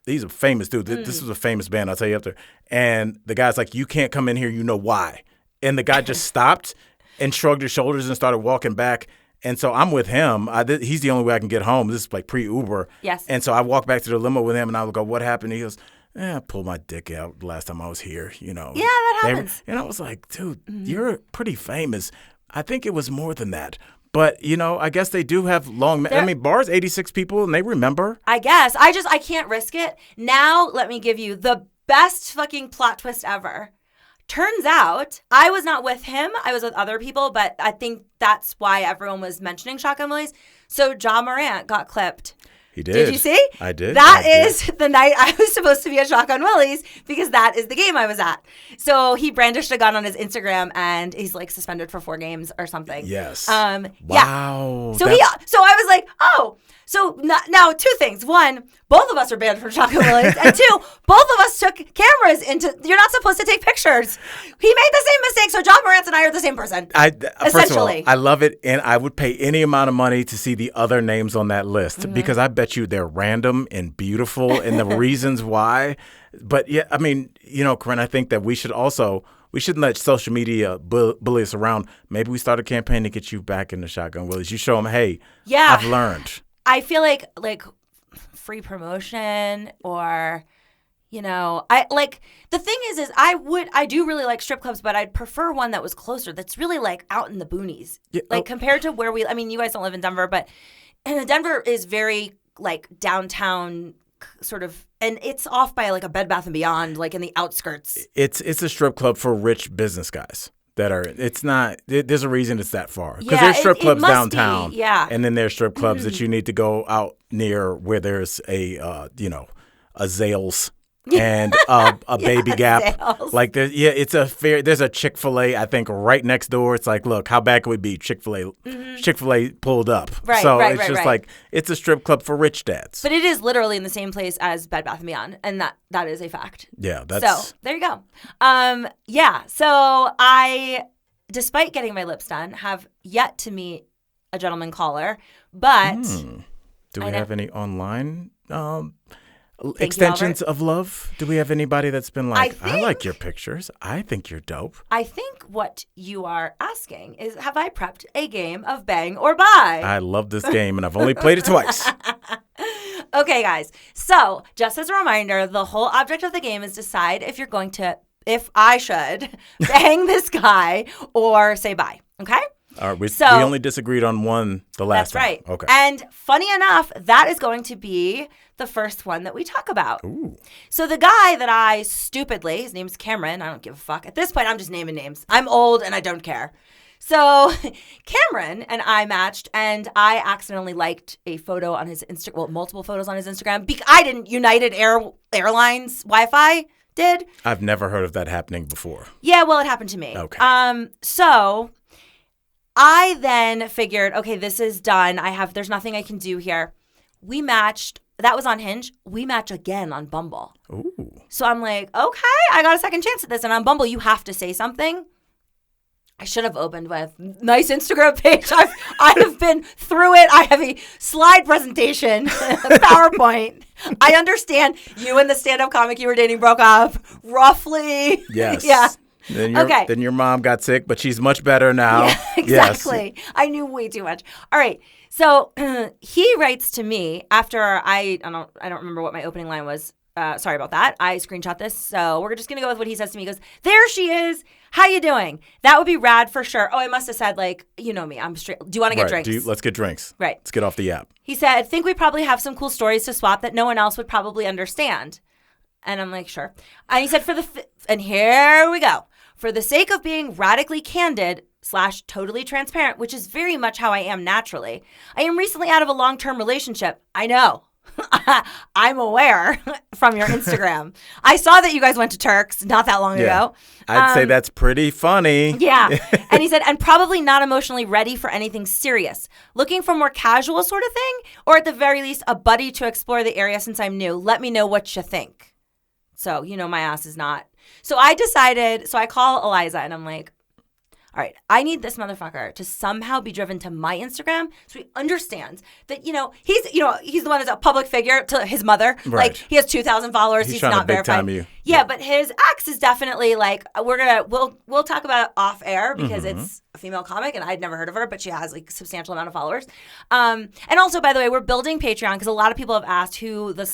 he's a famous dude. This was a famous band, I'll tell you after. And the guy's like, you can't come in here. You know why? And the guy just stopped and shrugged his shoulders and started walking back. And so I'm with him. He's the only way I can get home. This is like pre-Uber. Yes. And so I walk back to the limo with him, and I would go, what happened? He goes, I pulled my dick out last time I was here, Yeah, that happens. And I was like, dude, you're pretty famous. I think it was more than that. But, I guess they do have bars, 86 people, and they remember. I guess. I can't risk it. Now, let me give you the best fucking plot twist ever. Turns out, I was not with him. I was with other people, but I think that's why everyone was mentioning Shotgun Willie's. So Ja Morant got clipped. He did. Did you see? I did. That is the night I was supposed to be at Shotgun Willie's because that is the game I was at. So he brandished a gun on his Instagram and he's like suspended for 4 games or something. Yes. Wow. Yeah. So I was like, oh. So now 2 things. 1, both of us are banned from Shotgun Willie's. And 2, both of us took cameras you're not supposed to take pictures. He made the same mistake. So John Morantz and I are the same person. First of all, I love it. And I would pay any amount of money to see the other names on that list because I bet you they're random and beautiful and the reasons why. But yeah, I mean, Corinne, I think that we shouldn't let social media bully us around. Maybe we start a campaign to get you back into Shotgun Willie's. You show them, hey, I've learned. I feel like free promotion or, I like the thing is I do really like strip clubs, but I'd prefer one that was closer. That's really like out in the boonies, compared to where you guys don't live in Denver, but Denver is very like downtown sort of, and it's off by like a Bed Bath & Beyond, like in the outskirts. It's a strip club for rich business guys. It's not, there's a reason it's that far. Because there's strip clubs downtown. And then there's strip clubs that you need to go out near where there's a Zales and a Baby Gap. Zales. Like, there's a Chick-fil-A, I think, right next door. It's like, look, how bad could we be? Chick-fil-A pulled up. Right, so right, it's right, just right. like, it's a strip club for rich dads. But it is literally in the same place as Bed Bath & Beyond. And that is a fact. Yeah, that's... So, there you go. So I, despite getting my lips done, have yet to meet a gentleman caller, but... Do we have any online extensions of love? Do we have anybody that's been like, I like your pictures. I think you're dope. I think what you are asking is, have I prepped a game of Bang or Buy? I love this game, and I've only played it twice. Okay, guys. So, just as a reminder, the whole object of the game is decide if I should bang this guy or say bye. Okay? All right, we only disagreed on one the last time. That's right. Okay. And funny enough, that is going to be the first one that we talk about. Ooh. So the guy that I stupidly, his name's Cameron, I don't give a fuck. At this point, I'm just naming names. I'm old and I don't care. So Cameron and I matched, and I accidentally liked a photo on his Instagram, well, multiple photos on his Instagram. I didn't. United Airlines Wi-Fi did. I've never heard of that happening before. Yeah, well, it happened to me. Okay. So I then figured, okay, this is done. There's nothing I can do here. We matched. That was on Hinge. We match again on Bumble. Ooh. So I'm like, okay, I got a second chance at this. And on Bumble, you have to say something. I should have opened with nice Instagram page. I have been through it. I have a slide presentation, PowerPoint. I understand you and the stand-up comic you were dating broke up, roughly. Yes. Yeah. Then your mom got sick, but she's much better now. Yeah, exactly. Yes. I knew way too much. All right. So he writes to me after I don't remember what my opening line was. Sorry about that. I screenshot this. So we're just going to go with what he says to me. He goes, there she is. How you doing? That would be rad for sure. Oh, I must have said, like, you know me. I'm straight. Do you want to get drinks? Let's get drinks. Right. Let's get off the app. He said, think we probably have some cool stories to swap that no one else would probably understand. And I'm like, sure. And he said, and here we go. For the sake of being radically candid / totally transparent, which is very much how I am naturally, I am recently out of a long-term relationship. I know. I'm aware from your Instagram. I saw that you guys went to Turks not that long ago. I'd say that's pretty funny. Yeah. And he said, and probably not emotionally ready for anything serious. Looking for more casual sort of thing, or at the very least, a buddy to explore the area since I'm new. Let me know what you think. So, my ass is not. So I decided, I call Eliza and I'm like, all right, I need this motherfucker to somehow be driven to my Instagram so he understands that, he's the one that's a public figure to his mother. Right. Like, he has 2,000 followers. He's not verified. Time you. Yeah, but his ex is definitely like, we'll talk about it off air because it's a female comic and I'd never heard of her, but she has like a substantial amount of followers. And also, by the way, we're building Patreon because a lot of people have asked who the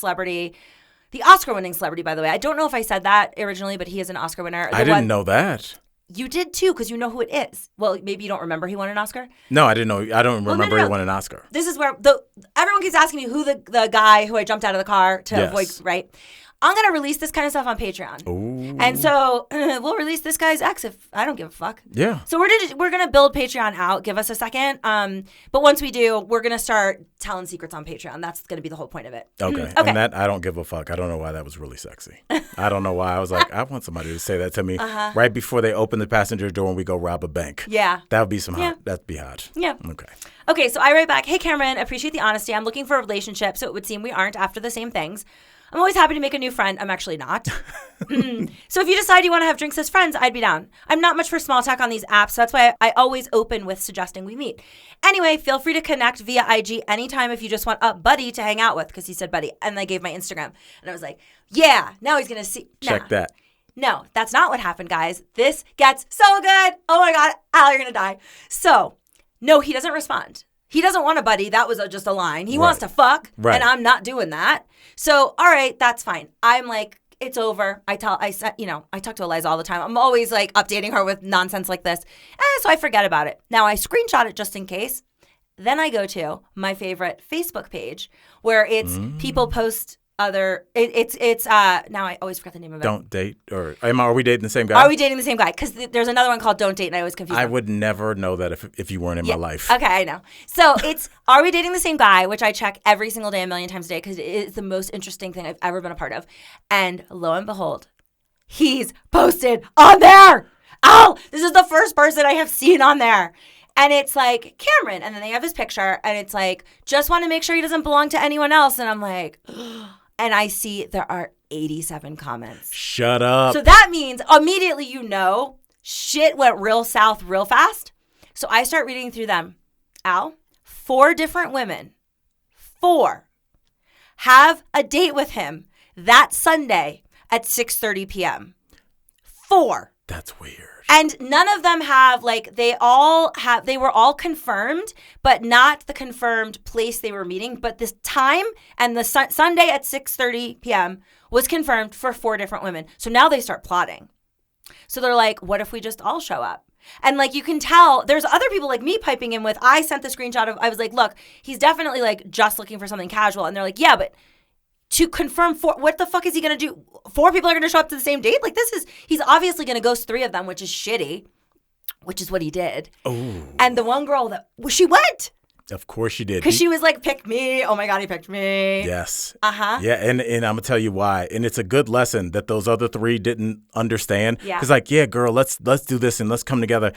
Oscar-winning celebrity, by the way. I don't know if I said that originally, but he is an Oscar winner. I didn't know that. You did too, because you know who it is. Well, maybe you don't remember he won an Oscar? No, I didn't know. I don't remember he won an Oscar. This is where everyone keeps asking me who the guy who I jumped out of the car to avoid, right? I'm going to release this kind of stuff on Patreon. Ooh. And so we'll release this guy's ex if I don't give a fuck. Yeah. So we're going to build Patreon out. Give us a second. But once we do, we're going to start telling secrets on Patreon. That's going to be the whole point of it. Okay. And that, I don't give a fuck. I don't know why that was really sexy. I don't know why. I was like, I want somebody to say that to me right before they open the passenger door and we go rob a bank. Yeah. That would be that'd be hot. Yeah. Okay. Okay, so I write back, hey, Cameron, appreciate the honesty. I'm looking for a relationship, so it would seem we aren't after the same things. I'm always happy to make a new friend. I'm actually not. So if you decide you want to have drinks as friends, I'd be down. I'm not much for small talk on these apps, so that's why I always open with suggesting we meet. Anyway, feel free to connect via IG anytime if you just want a buddy to hang out with, because he said buddy. And I gave my Instagram. And I was like, yeah, now he's going to see. Check that. No, that's not what happened, guys. This gets so good. Oh, my God. Al, you're going to die. So, no, he doesn't respond. He doesn't want a buddy. That was just a line. He wants to fuck, and I'm not doing that. So, all right, that's fine. I'm like, it's over. I talk to Eliza all the time. I'm always like updating her with nonsense like this. So I forget about it. Now I screenshot it just in case. Then I go to my favorite Facebook page where it's people post it's now I always forget the name of it. Don't date, or are we dating the same guy? Are we dating the same guy? Because there's another one called Don't Date, and I always confuse them. I would never know that if you weren't in my life. Okay, I know. So it's Are We Dating the Same Guy, which I check every single day, a million times a day, because it is the most interesting thing I've ever been a part of. And lo and behold, he's posted on there. Oh, this is the first person I have seen on there. And it's like, Cameron. And then they have his picture. And it's like, just want to make sure he doesn't belong to anyone else. And I'm like, and I see there are 87 comments. Shut up. So that means immediately shit went real south real fast. So I start reading through them. Al, 4 different women, 4, have a date with him that Sunday at 6:30 p.m. 4. That's weird. And none of them have, they were all confirmed, but not the confirmed place they were meeting. But this time and the Sunday at 6:30 p.m. was confirmed for 4 different women. So now they start plotting. So they're like, what if we just all show up? And you can tell there's other people like me piping in with, I sent the screenshot of, I was like, look, he's definitely just looking for something casual. And they're like, yeah, but to confirm 4, what the fuck is he going to do? 4 people are going to show up to the same date? He's obviously going to ghost 3 of them, which is shitty, which is what he did. Oh. And the one girl she went. Of course she did. Because she was like, pick me. Oh my God, he picked me. Yes. Uh-huh. Yeah, and I'm going to tell you why. And it's a good lesson that those other 3 didn't understand. Yeah. Because yeah, girl, let's do this and let's come together.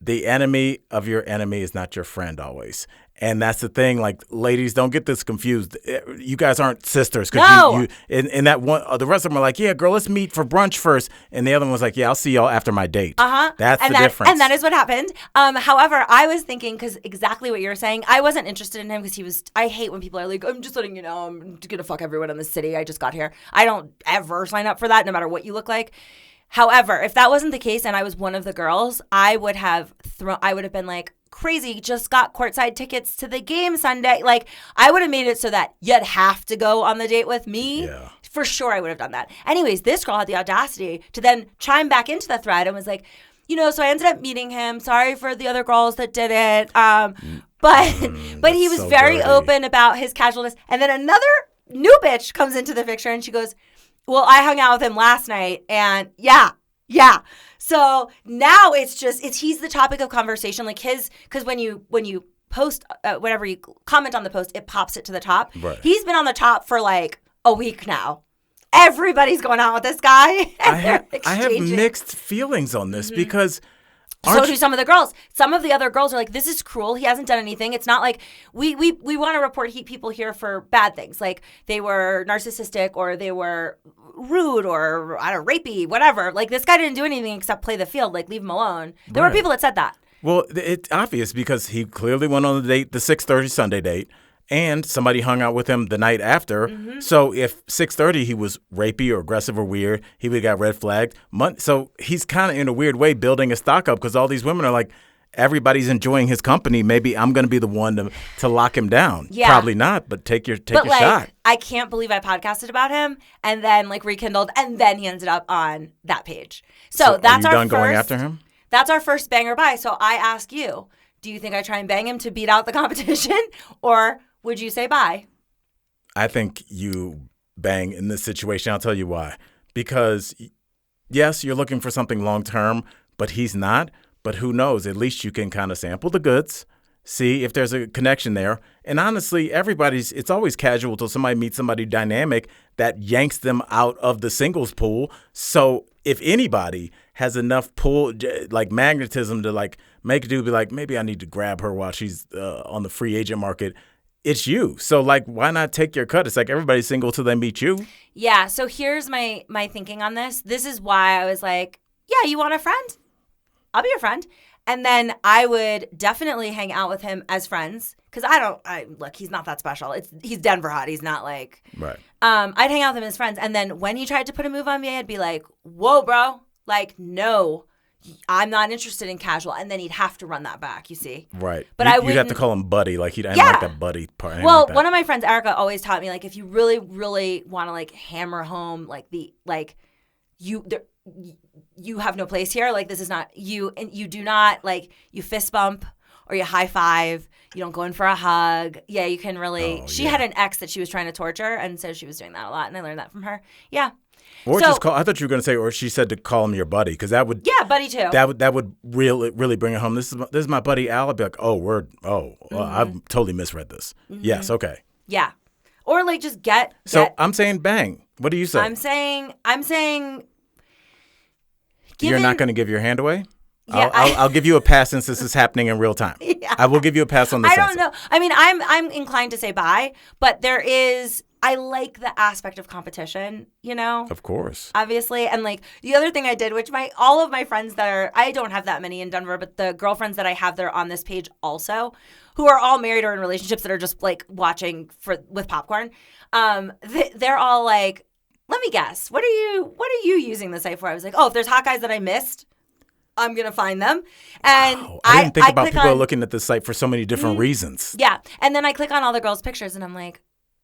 the enemy of your enemy is not your friend always. And that's the thing. Like, ladies, don't get this confused. You guys aren't sisters. No. And that one, the rest of them are like, yeah, girl, let's meet for brunch first. And the other one was like, yeah, I'll see y'all after my date. That's the difference. And that is what happened. However, I was thinking, because exactly what you were saying, I wasn't interested in him because I hate when people are like, I'm just letting you know, I'm going to fuck everyone in the city. I just got here. I don't ever sign up for that, no matter what you look like. However, if that wasn't the case and I was one of the girls, I would have been like, crazy, just got courtside tickets to the game Sunday. Like, I would have made it so that you'd have to go on the date with me. Yeah. For sure, I would have done that. Anyways, this girl had the audacity to then chime back into the thread and was like, so I ended up meeting him. Sorry for the other girls that did it. But he was so very open about his casualness. And then another new bitch comes into the picture and she goes, well, I hung out with him last night and yeah. So now he's the topic of conversation, like because when you post, whenever you comment on the post, it pops it to the top. Right. He's been on the top for like a week now. Everybody's going out with this guy. I have mixed feelings on this because so do some of the girls. Some of the other girls are like, this is cruel. He hasn't done anything. It's not like we want to report people here for bad things. Like they were narcissistic or they were rude or rapey, whatever. Like this guy didn't do anything except play the field. Like leave him alone. There were people that said that. Well, it's obvious because he clearly went on the date, the 6:30 Sunday date, and somebody hung out with him the night after. Mm-hmm. So if 6:30 he was rapey or aggressive or weird, he would have got red flagged. So he's kind of in a weird way building a stock up because all these women are like, everybody's enjoying his company. Maybe I'm going to be the one to lock him down. Yeah. Probably not, but take your shot. I can't believe I podcasted about him and then like rekindled and then he ended up on that page. So that's are you done going after him? That's our first bang or buy. So I ask you, do you think I try and bang him to beat out the competition or would you say bye? I think you bang in this situation. I'll tell you why. Because, yes, you're looking for something long-term, but he's not. But who knows? At least you can kind of sample the goods, see if there's a connection there. And honestly, it's always casual until somebody meets somebody dynamic that yanks them out of the singles pool. So if anybody has enough pull, like magnetism to like make a dude be like, maybe I need to grab her while she's on the free agent market, it's you. So, like, why not take your cut? It's like everybody's single till they meet you. Yeah, so here's my thinking on this. This is why I was like, yeah, you want a friend? I'll be your friend. And then I would definitely hang out with him as friends because look, he's not that special. He's Denver hot. He's not like. Right. I'd hang out with him as friends. And then when he tried to put a move on me, I'd be like, whoa, bro. Like, no. I'm not interested in casual, and then he'd have to run that back, you see. Right. But you'd have to call him buddy. Like, he'd like that buddy part. Well, one of my friends, Erica, always taught me, like, if you really, really want to, like, hammer home, like, you have no place here. Like, this is not you. And you do not, like, you fist bump or you high five. You don't go in for a hug. Yeah, you can really. She had an ex that she was trying to torture, and so she was doing that a lot, and I learned that from her. Yeah. Or just call. I thought you were going to say, or she said to call him your buddy, because that would. Yeah, buddy too. That would really bring it home. This is my buddy Al. I'd be like, oh, word. Oh, I've totally misread this. Mm-hmm. Yes, okay. Yeah, or like just get. So I'm saying bang. What do you say? I'm saying. You're not going to give your hand away? Yeah, I'll give you a pass since this is happening in real time. Yeah. I will give you a pass on this. I don't know. I mean, I'm inclined to say bye, but I like the aspect of competition, you know? Of course. Obviously. And like the other thing I did, which all of my friends I don't have that many in Denver, but the girlfriends that I have that are on this page also, who are all married or in relationships that are just like watching with popcorn, they're all like, let me guess, what are you using the site for? I was like, oh, if there's hot guys that I missed, I'm going to find them. And wow. I didn't think about people looking at this site for so many different reasons. Yeah. And then I click on all the girls' pictures and I'm like,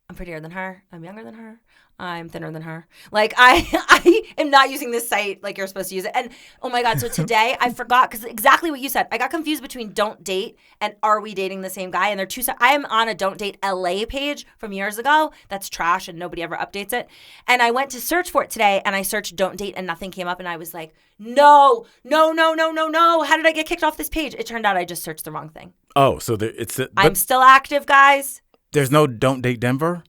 I'm prettier than her. I'm younger than her. I'm thinner than her. Like, I am not using this site like you're supposed to use it. And, oh, my God, so today I forgot, because exactly what you said. I got confused between don't date and are we dating the same guy? And they're two. I am on a don't date LA page from years ago. That's trash and nobody ever updates it. And I went to search for it today and I searched don't date and nothing came up. And I was like, no. How did I get kicked off this page? It turned out I just searched the wrong thing. Oh, so I'm still active, guys. There's no don't date Denver?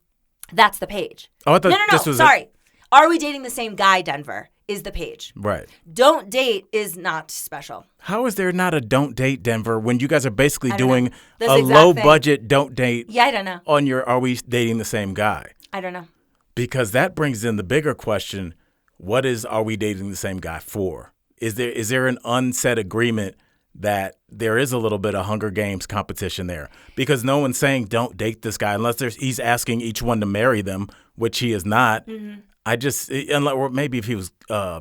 That's the page. Oh, I thought no. Sorry. Are we dating the same guy, Denver? is the page. Right. Don't date is not special. How is there not a don't date Denver when you guys are basically doing This a exact low thing. budget don't date Yeah, I don't know. on your Are We Dating the Same Guy? I don't know. Because that brings in the bigger question, what is Are We Dating the Same Guy for? Is there an unsaid agreement that there is a little bit of Hunger Games competition there? Because no one's saying don't date this guy unless he's asking each one to marry them, which he is not. Or maybe if he was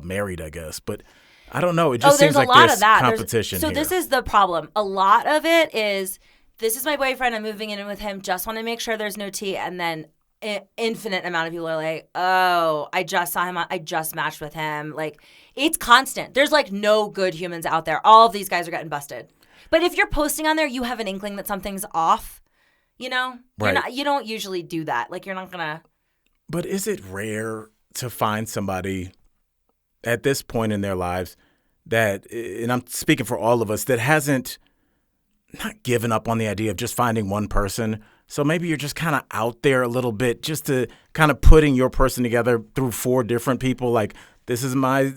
married, I guess. But I don't know. It just seems like there's competition here. So this is the problem. A lot of it is, this is my boyfriend. I'm moving in with him. Just want to make sure there's no tea. And then an infinite amount of people are like, oh, I just saw him. I just matched with him. Like, it's constant. There's like no good humans out there. All of these guys are getting busted. But if you're posting on there, you have an inkling that something's off. You know, you don't usually do that. Like, you're not gonna. But is it rare to find somebody at this point in their lives that, and I'm speaking for all of us, that hasn't not given up on the idea of just finding one person? So maybe you're just kind of out there a little bit, just to kind of putting your person together through 4 different people. Like, this is my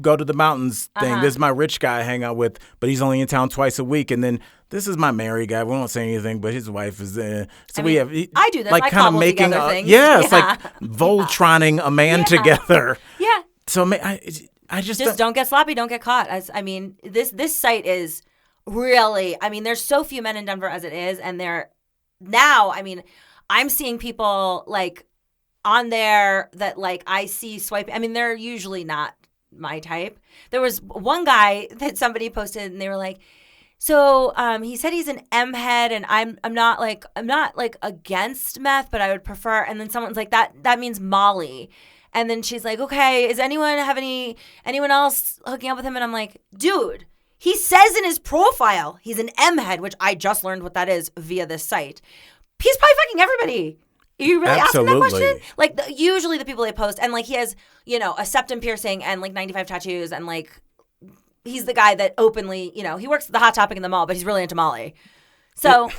go to the mountains thing. This is my rich guy I hang out with, but he's only in town twice a week. And then this is my married guy. We won't say anything, but his wife is there. So I do this. Like, I kind of cobble making together things. it's like Voltroning a man together. Yeah. So I just don't get sloppy. Don't get caught. This site is really. There's so few men in Denver as it is, and they're now. I'm seeing people like on there that like I see swiping. They're usually not my type. There was one guy that somebody posted, and they were like, so he said he's an M head, and I'm not against meth, but I would prefer. And then someone's like, that means Molly. And then she's like, okay, is anyone else hooking up with him? And I'm like, dude, he says in his profile he's an M head, which I just learned what that is via this site. He's probably fucking everybody. Are you really asking that question? Like, usually the people they post, and like he has, a septum piercing and like 95 tattoos, and like he's the guy that openly, he works at the Hot Topic in the mall, but he's really into Molly. So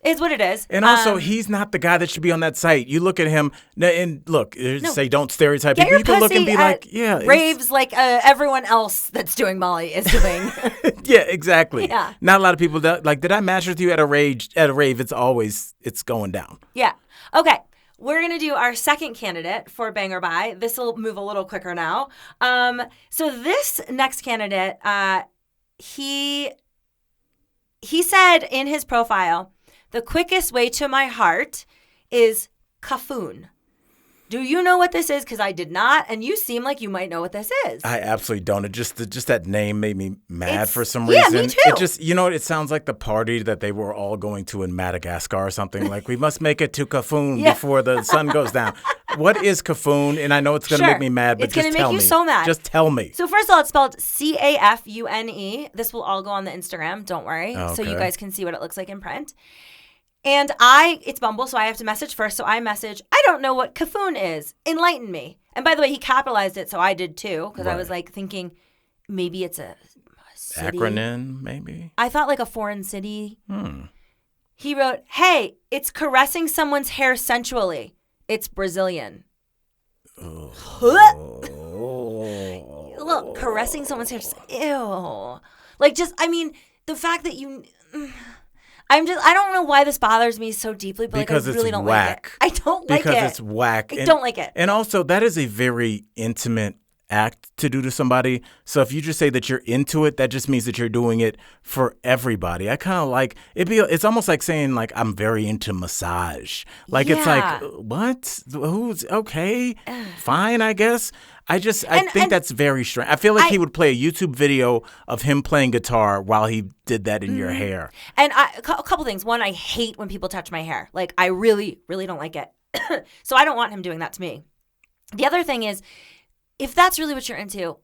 it's what it is. And also, he's not the guy that should be on that site. You look at him, and look, say don't stereotype people. You can look and be like, yeah. Raves like everyone else that's doing Molly is doing. Yeah, exactly. Yeah. Not a lot of people, did I match with you at a rave? At a rave, it's going down. Yeah. Okay. We're going to do our second candidate for Bang or Buy. This will move a little quicker now. So this next candidate, he said in his profile, the quickest way to my heart is Kafun. Do you know what this is? Because I did not, and you seem like you might know what this is. I absolutely don't. It just that name made me mad for some reason. Yeah, me too. It just, it sounds like the party that they were all going to in Madagascar or something. Like, we must make it to Kafun before the sun goes down. What is Kafun? And I know it's going to make me mad, but just tell me. It's going to make you so mad. Just tell me. So first of all, it's spelled Cafune. This will all go on the Instagram. Don't worry. Okay. So you guys can see what it looks like in print. And it's Bumble, so I have to message first. So I message, I don't know what Kafun is. Enlighten me. And by the way, he capitalized it, so I did too, because I was like thinking maybe it's a city. Acronym, maybe? I thought like a foreign city. He wrote, hey, it's caressing someone's hair sensually. It's Brazilian. Look, caressing someone's hair. Ew. Like, the fact that you... I don't know why this bothers me so deeply, but because I really don't whack. like it. I don't like it. Because it's whack. I don't like it. And also, that is a very intimate act to do to somebody. So if you just say that you're into it, that just means that you're doing it for everybody. I kind of like it's almost like saying like I'm very into massage. Like it's like, what? Who's okay? Fine, I guess. I think that's very strange. I feel like he would play a YouTube video of him playing guitar while he did that in your hair. And a couple things. One, I hate when people touch my hair. Like, I really, really don't like it. So I don't want him doing that to me. The other thing is, if that's really what you're into,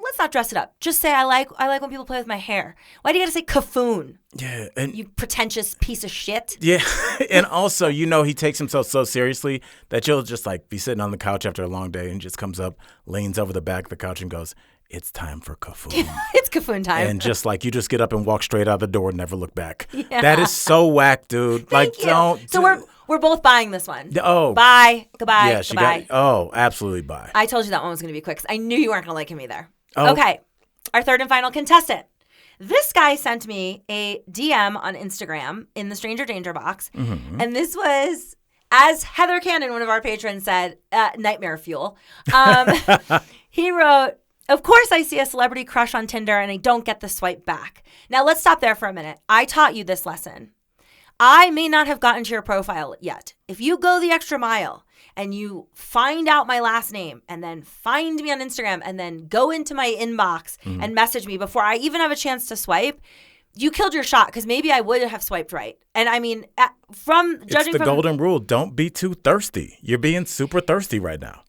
let's not dress it up. Just say I like when people play with my hair. Why do you got to say Kafun? Yeah, and you pretentious piece of shit. Yeah, and also, he takes himself so seriously that you'll just like be sitting on the couch after a long day and just comes up, leans over the back of the couch and goes, "It's time for Kafun." It's Kafun time. And just like you just get up and walk straight out the door and never look back. Yeah. That is so whack, dude. Thank you. Don't. So We're both buying this one. Oh. Bye. Goodbye. Yeah, she goodbye. absolutely bye. I told you that one was going to be quick 'cause I knew you weren't going to like him either. Oh. Okay. Our third and final contestant. This guy sent me a DM on Instagram in the Stranger Danger box. Mm-hmm. And this was, as Heather Cannon, one of our patrons, said, nightmare fuel. He wrote, of course I see a celebrity crush on Tinder and I don't get the swipe back. Now let's stop there for a minute. I taught you this lesson. I may not have gotten to your profile yet. If you go the extra mile and you find out my last name and then find me on Instagram and then go into my inbox and message me before I even have a chance to swipe, you killed your shot because maybe I would have swiped right. And I mean, It's the golden rule. Don't be too thirsty. You're being super thirsty right now.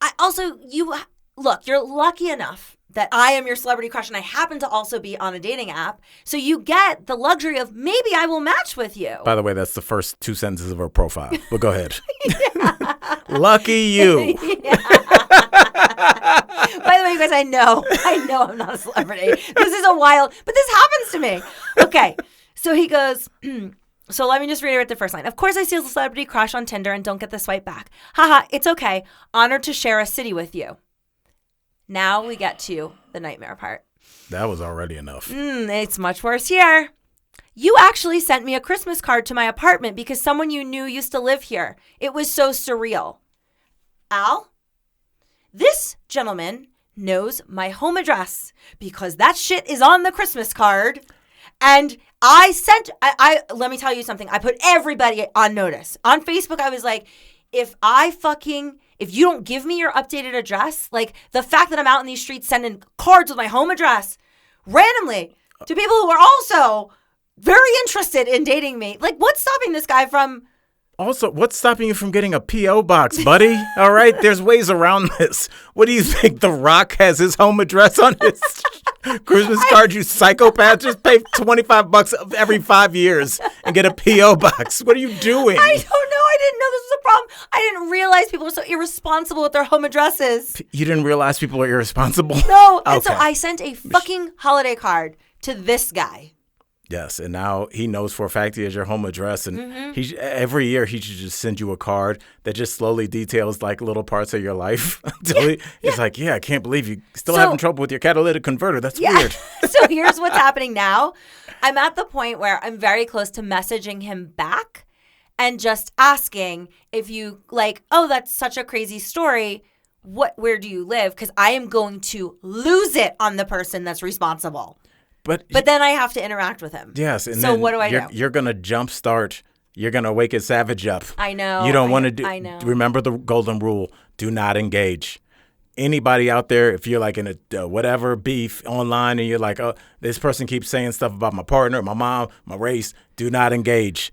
Look, you're lucky enough that I am your celebrity crush and I happen to also be on a dating app. So you get the luxury of maybe I will match with you. By the way, that's the first 2 sentences of her profile. But go ahead. Lucky you. By the way, you guys, I know I'm not a celebrity. This is but this happens to me. Okay. So he goes, so let me just reiterate the first line. Of course I see a celebrity crush on Tinder and don't get the swipe back. Haha, it's okay. Honored to share a city with you. Now we get to the nightmare part. That was already enough. It's much worse here. You actually sent me a Christmas card to my apartment because someone you knew used to live here. It was so surreal. Al, this gentleman knows my home address because that shit is on the Christmas card. And let me tell you something. I put everybody on notice. On Facebook, I was like, if you don't give me your updated address, like the fact that I'm out in these streets sending cards with my home address randomly to people who are also very interested in dating me, like what's stopping this guy from... Also, what's stopping you from getting a P.O. box, buddy? All right, there's ways around this. What do you think? The Rock has his home address on his Christmas card, you psychopath? Just pay $25 every 5 years and get a P.O. box. What are you doing? I don't know. I didn't know this was a problem. I didn't realize people were so irresponsible with their home addresses. You didn't realize people are irresponsible? No. Okay. And so I sent a fucking holiday card to this guy. Yes, and now he knows for a fact he has your home address, and every year he should just send you a card that just slowly details like little parts of your life until he's like, I can't believe you still having trouble with your catalytic converter. That's weird. So here's what's happening now. I'm at the point where I'm very close to messaging him back and just asking if you that's such a crazy story. Where do you live? Because I am going to lose it on the person that's responsible. But then I have to interact with him. Yes. And so what do I do? You're going to jumpstart. You're going to wake a savage up. I know. You don't want to do. I know. Remember the golden rule. Do not engage. Anybody out there, if you're like in a whatever beef online and you're like, oh, this person keeps saying stuff about my partner, my mom, my race, do not engage.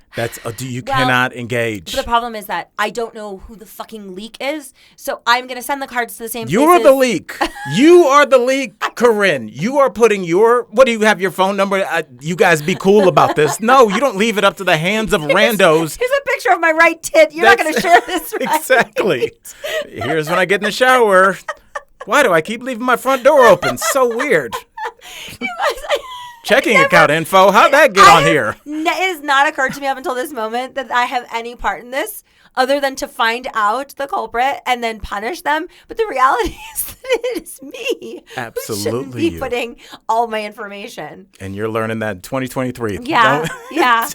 You cannot engage. The problem is that I don't know who the fucking leak is, so I'm going to send the cards to the same You're places. the leak. You are the leak, Corinne. You are putting what do you have your phone number? You guys be cool about this. No, you don't leave it up to the hands of randos. Here's a picture of my right tit. You're not going to share this, right? Exactly. Here's when I get in the shower. Why do I keep leaving my front door open? So weird. Checking account info. How'd that get on here? It has not occurred to me up until this moment that I have any part in this other than to find out the culprit and then punish them. But the reality is that it is me. Absolutely. Who shouldn't be putting all my information. And you're learning that in 2023. Yeah. Yeah.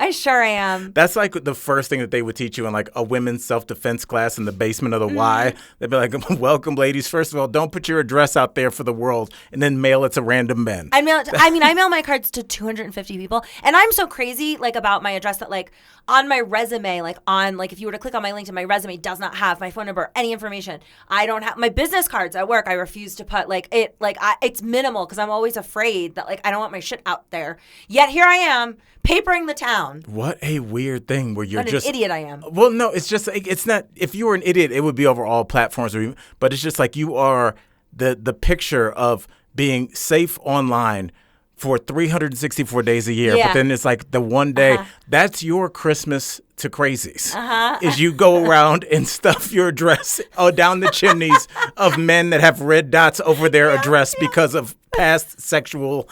I sure am. That's like the first thing that they would teach you in like a women's self-defense class in the basement of the Y. They'd be like, welcome, ladies. First of all, don't put your address out there for the world and then mail it to random men. I mail my cards to 250 people. And I'm so crazy about my address that on my resume, if you were to click on my LinkedIn, my resume does not have my phone number, any information. I don't have my business cards at work. I refuse to put it's minimal because I'm always afraid that I don't want my shit out there. Yet here I am papering the town. What a weird thing where you're what just... an idiot I am. Well, no, it's just... It's not... If you were an idiot, it would be over all platforms. But it's just like you are the picture of being safe online for 364 days a year. Yeah. But then it's like the one day, that's your Christmas to crazies. Is you go around and stuff your address down the chimneys of men that have red dots over their address because of past sexual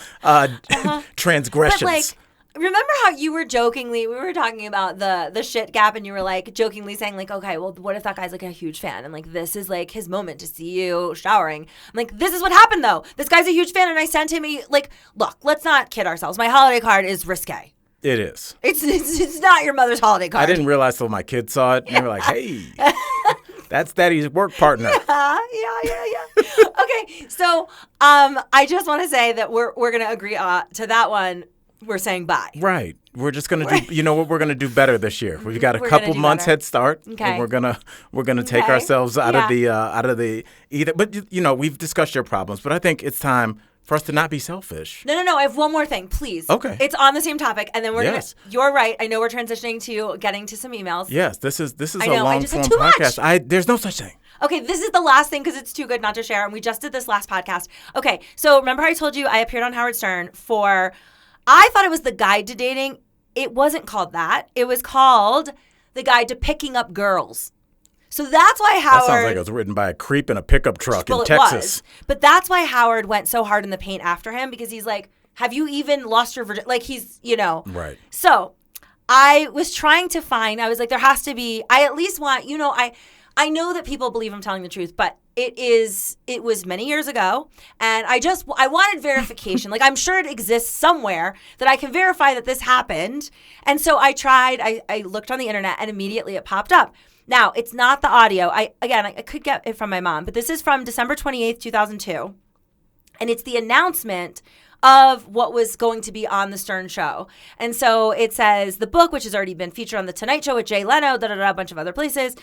transgressions. Remember how you were we were talking about the shit gap, and you were like jokingly saying like, okay, well, what if that guy's like a huge fan and like this is like his moment to see you showering? I'm like, this is what happened though. This guy's a huge fan, and I sent him look, let's not kid ourselves. My holiday card is risque. It is. It's not your mother's holiday card. I didn't realize till my kids saw it, and they were like, hey, that's Daddy's work partner. Yeah. Okay, so I just want to say that we're going to agree to that one. We're saying bye. Right. We're just gonna do. You know what? We're gonna do better this year. We've got a couple months head start. Okay. And we're gonna take ourselves out of the either. But we've discussed your problems. But I think it's time for us to not be selfish. No. I have one more thing, please. Okay. It's on the same topic, and then we're gonna. You're right. I know we're transitioning to getting to some emails. Yes. This is a I long form just said too podcast. much. There's no such thing. Okay, this is the last thing because it's too good not to share, and we just did this last podcast. Okay, so remember I told you I appeared on Howard Stern for. I thought it was the guide to dating. It wasn't called that. It was called the guide to picking up girls. So that's why Howard... That sounds like it was written by a creep in a pickup truck in Texas. But that's why Howard went so hard in the paint after him, because he's like, have you even lost your virginity? Like, he's, Right. So I was trying to find, I was like, there has to be, I at least want, I know that people believe I'm telling the truth, but it was many years ago, and I wanted verification. Like, I'm sure it exists somewhere that I can verify that this happened. And so I tried, I looked on the internet, and immediately it popped up. Now, it's not the audio. I could get it from my mom, but this is from December 28th, 2002. And it's the announcement of what was going to be on the Stern Show. And so it says the book, which has already been featured on The Tonight Show with Jay Leno, a bunch of other places.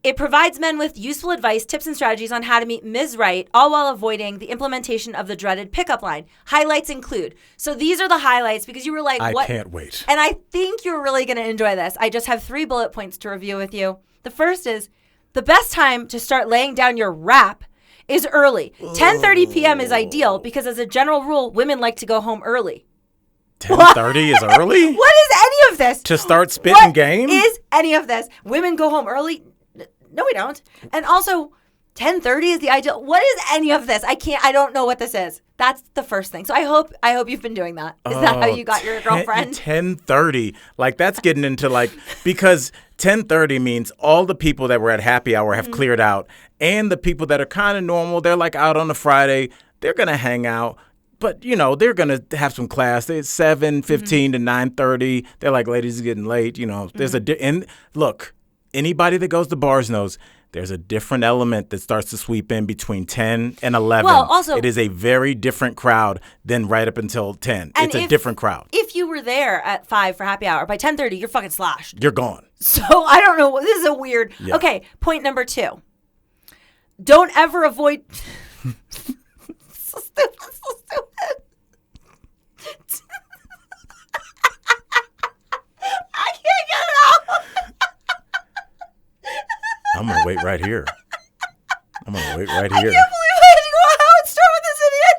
It provides men with useful advice, tips, and strategies on how to meet Ms. Right, all while avoiding the implementation of the dreaded pickup line. Highlights include. So these are the highlights because you were like, what? I can't wait. And I think you're really going to enjoy this. I just have 3 bullet points to review with you. The first is, the best time to start laying down your wrap is early. 10:30 p.m. is ideal because as a general rule, women like to go home early. 10:30 is early? What is any of this? To start spitting game? What is any of this? Women go home early? No, we don't. And also, 10:30 is the ideal. What is any of this? I don't know what this is. That's the first thing. So I hope you've been doing that. Is that how you got your girlfriend? 10:30. Like, that's getting into because 10:30 means all the people that were at happy hour have cleared out. And the people that are kind of normal, they're like out on a Friday, they're going to hang out. But, they're going to have some class. It's 7:15 to 9:30. They're like, ladies, it's getting late. There's and look, anybody that goes to bars knows there's a different element that starts to sweep in between 10 and 11. Well, also, it is a very different crowd than right up until 10. It's a different crowd. If you were there at 5 for happy hour, by 10:30, you're fucking sloshed. You're gone. So I don't know. This is a weird. Yeah. Okay, point number 2. Don't ever avoid. So stupid. I can't get it out. I'm going to wait right here. I can't believe I had to go on Howard Stern with this idiot.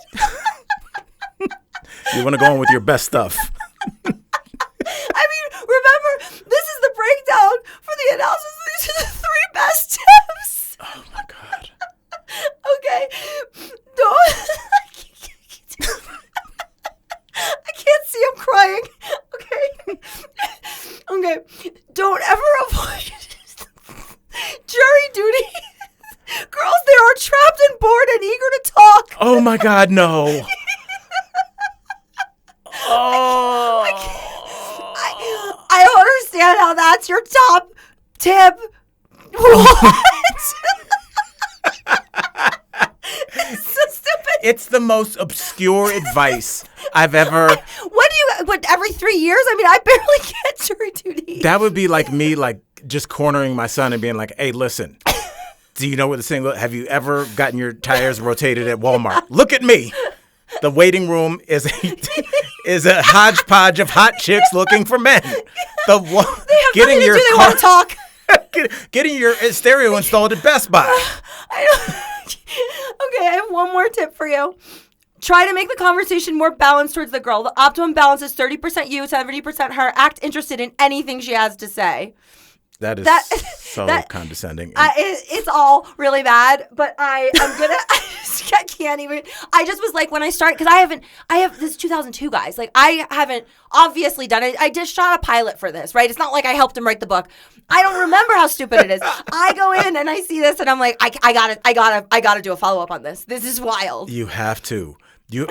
You want to go on with your best stuff. I mean, remember, this is the breakdown for the analysis. These are the 3 best tips. Oh, my God. Okay. I can't see him crying. Okay. Don't ever avoid jury duty. Girls there are trapped and bored and eager to talk. Oh, my God, no. I don't understand how that's your top tip. What? It's so stupid. It's the most obscure advice I've ever. What, every 3 years? I mean, I barely get jury duty. That would be like me, just cornering my son and being like, hey, listen, do you know what the saying? Have you ever gotten your tires rotated at Walmart? Look at me. The waiting room is a hodgepodge of hot chicks looking for men. Getting your car, they want to talk. Getting your stereo installed at Best Buy. Okay, I have one more tip for you. Try to make the conversation more balanced towards the girl. The optimum balance is 30% you, 70% her. Act interested in anything she has to say. That is so condescending. It's all really bad, but I'm gonna. I can't even. I just was like when I started because I have this 2002 guys. Like I haven't obviously done it. I just shot a pilot for this, right? It's not like I helped him write the book. I don't remember how stupid it is. I go in and I see this and I'm like, I gotta do a follow up on this. This is wild. You have to.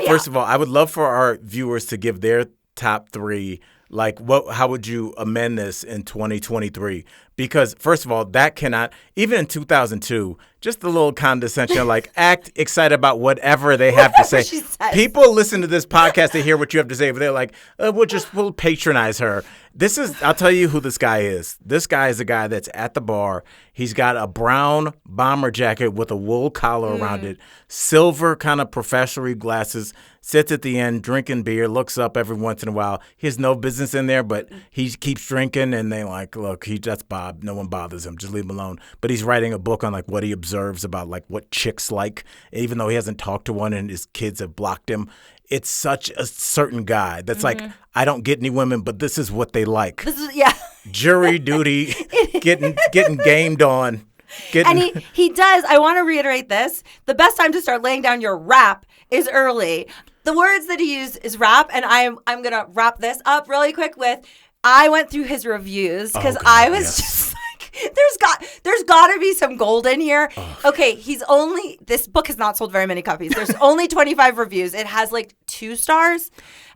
First of all, I would love for our viewers to give their top 3. Like, how would you amend this in 2023? Because, first of all, that cannot, even in 2002, just a little condescension, like, act excited about whatever they have to say. People listen to this podcast, they hear what you have to say, but they're like, we'll patronize her. I'll tell you who this guy is. This guy is a guy that's at the bar. He's got a brown bomber jacket with a wool collar around it, silver kind of professional glasses, sits at the end drinking beer, looks up every once in a while. He has no business in there, but he keeps drinking, and they like, look, that's Bob. No one bothers him. Just leave him alone. But he's writing a book on like what he observes about like what chicks like, even though he hasn't talked to one and his kids have blocked him. It's such a certain guy that's like, I don't get any women, but this is what they like. Jury duty, getting gamed on. And he does. I want to reiterate this. The best time to start laying down your rap is early. The words that he used is rap, and I'm going to wrap this up really quick with, I went through his reviews because I was just like, there's got to be some gold in here. Okay, this book has not sold very many copies. There's only 25 reviews. It has like 2 stars,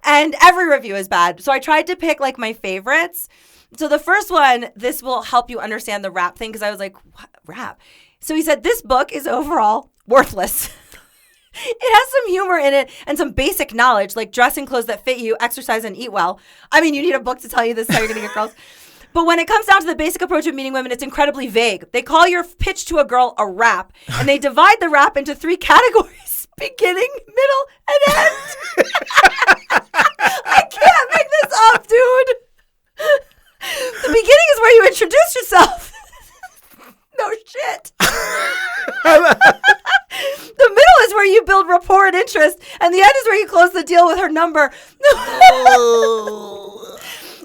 and every review is bad. So I tried to pick like my favorites. So the first one, this will help you understand the rap thing because I was like, what rap? So he said, this book is overall worthless. It has some humor in it and some basic knowledge, like dress in clothes that fit you, exercise, and eat well. I mean, you need a book to tell you this is how you're going to get girls. But when it comes down to the basic approach of meeting women, it's incredibly vague. They call your pitch to a girl a rap, and they divide the rap into 3 categories: beginning, middle, and end. I can't make this up, dude. The beginning is where you introduce yourself. No shit. The middle is where you build rapport and interest, and the end is where you close the deal with her number.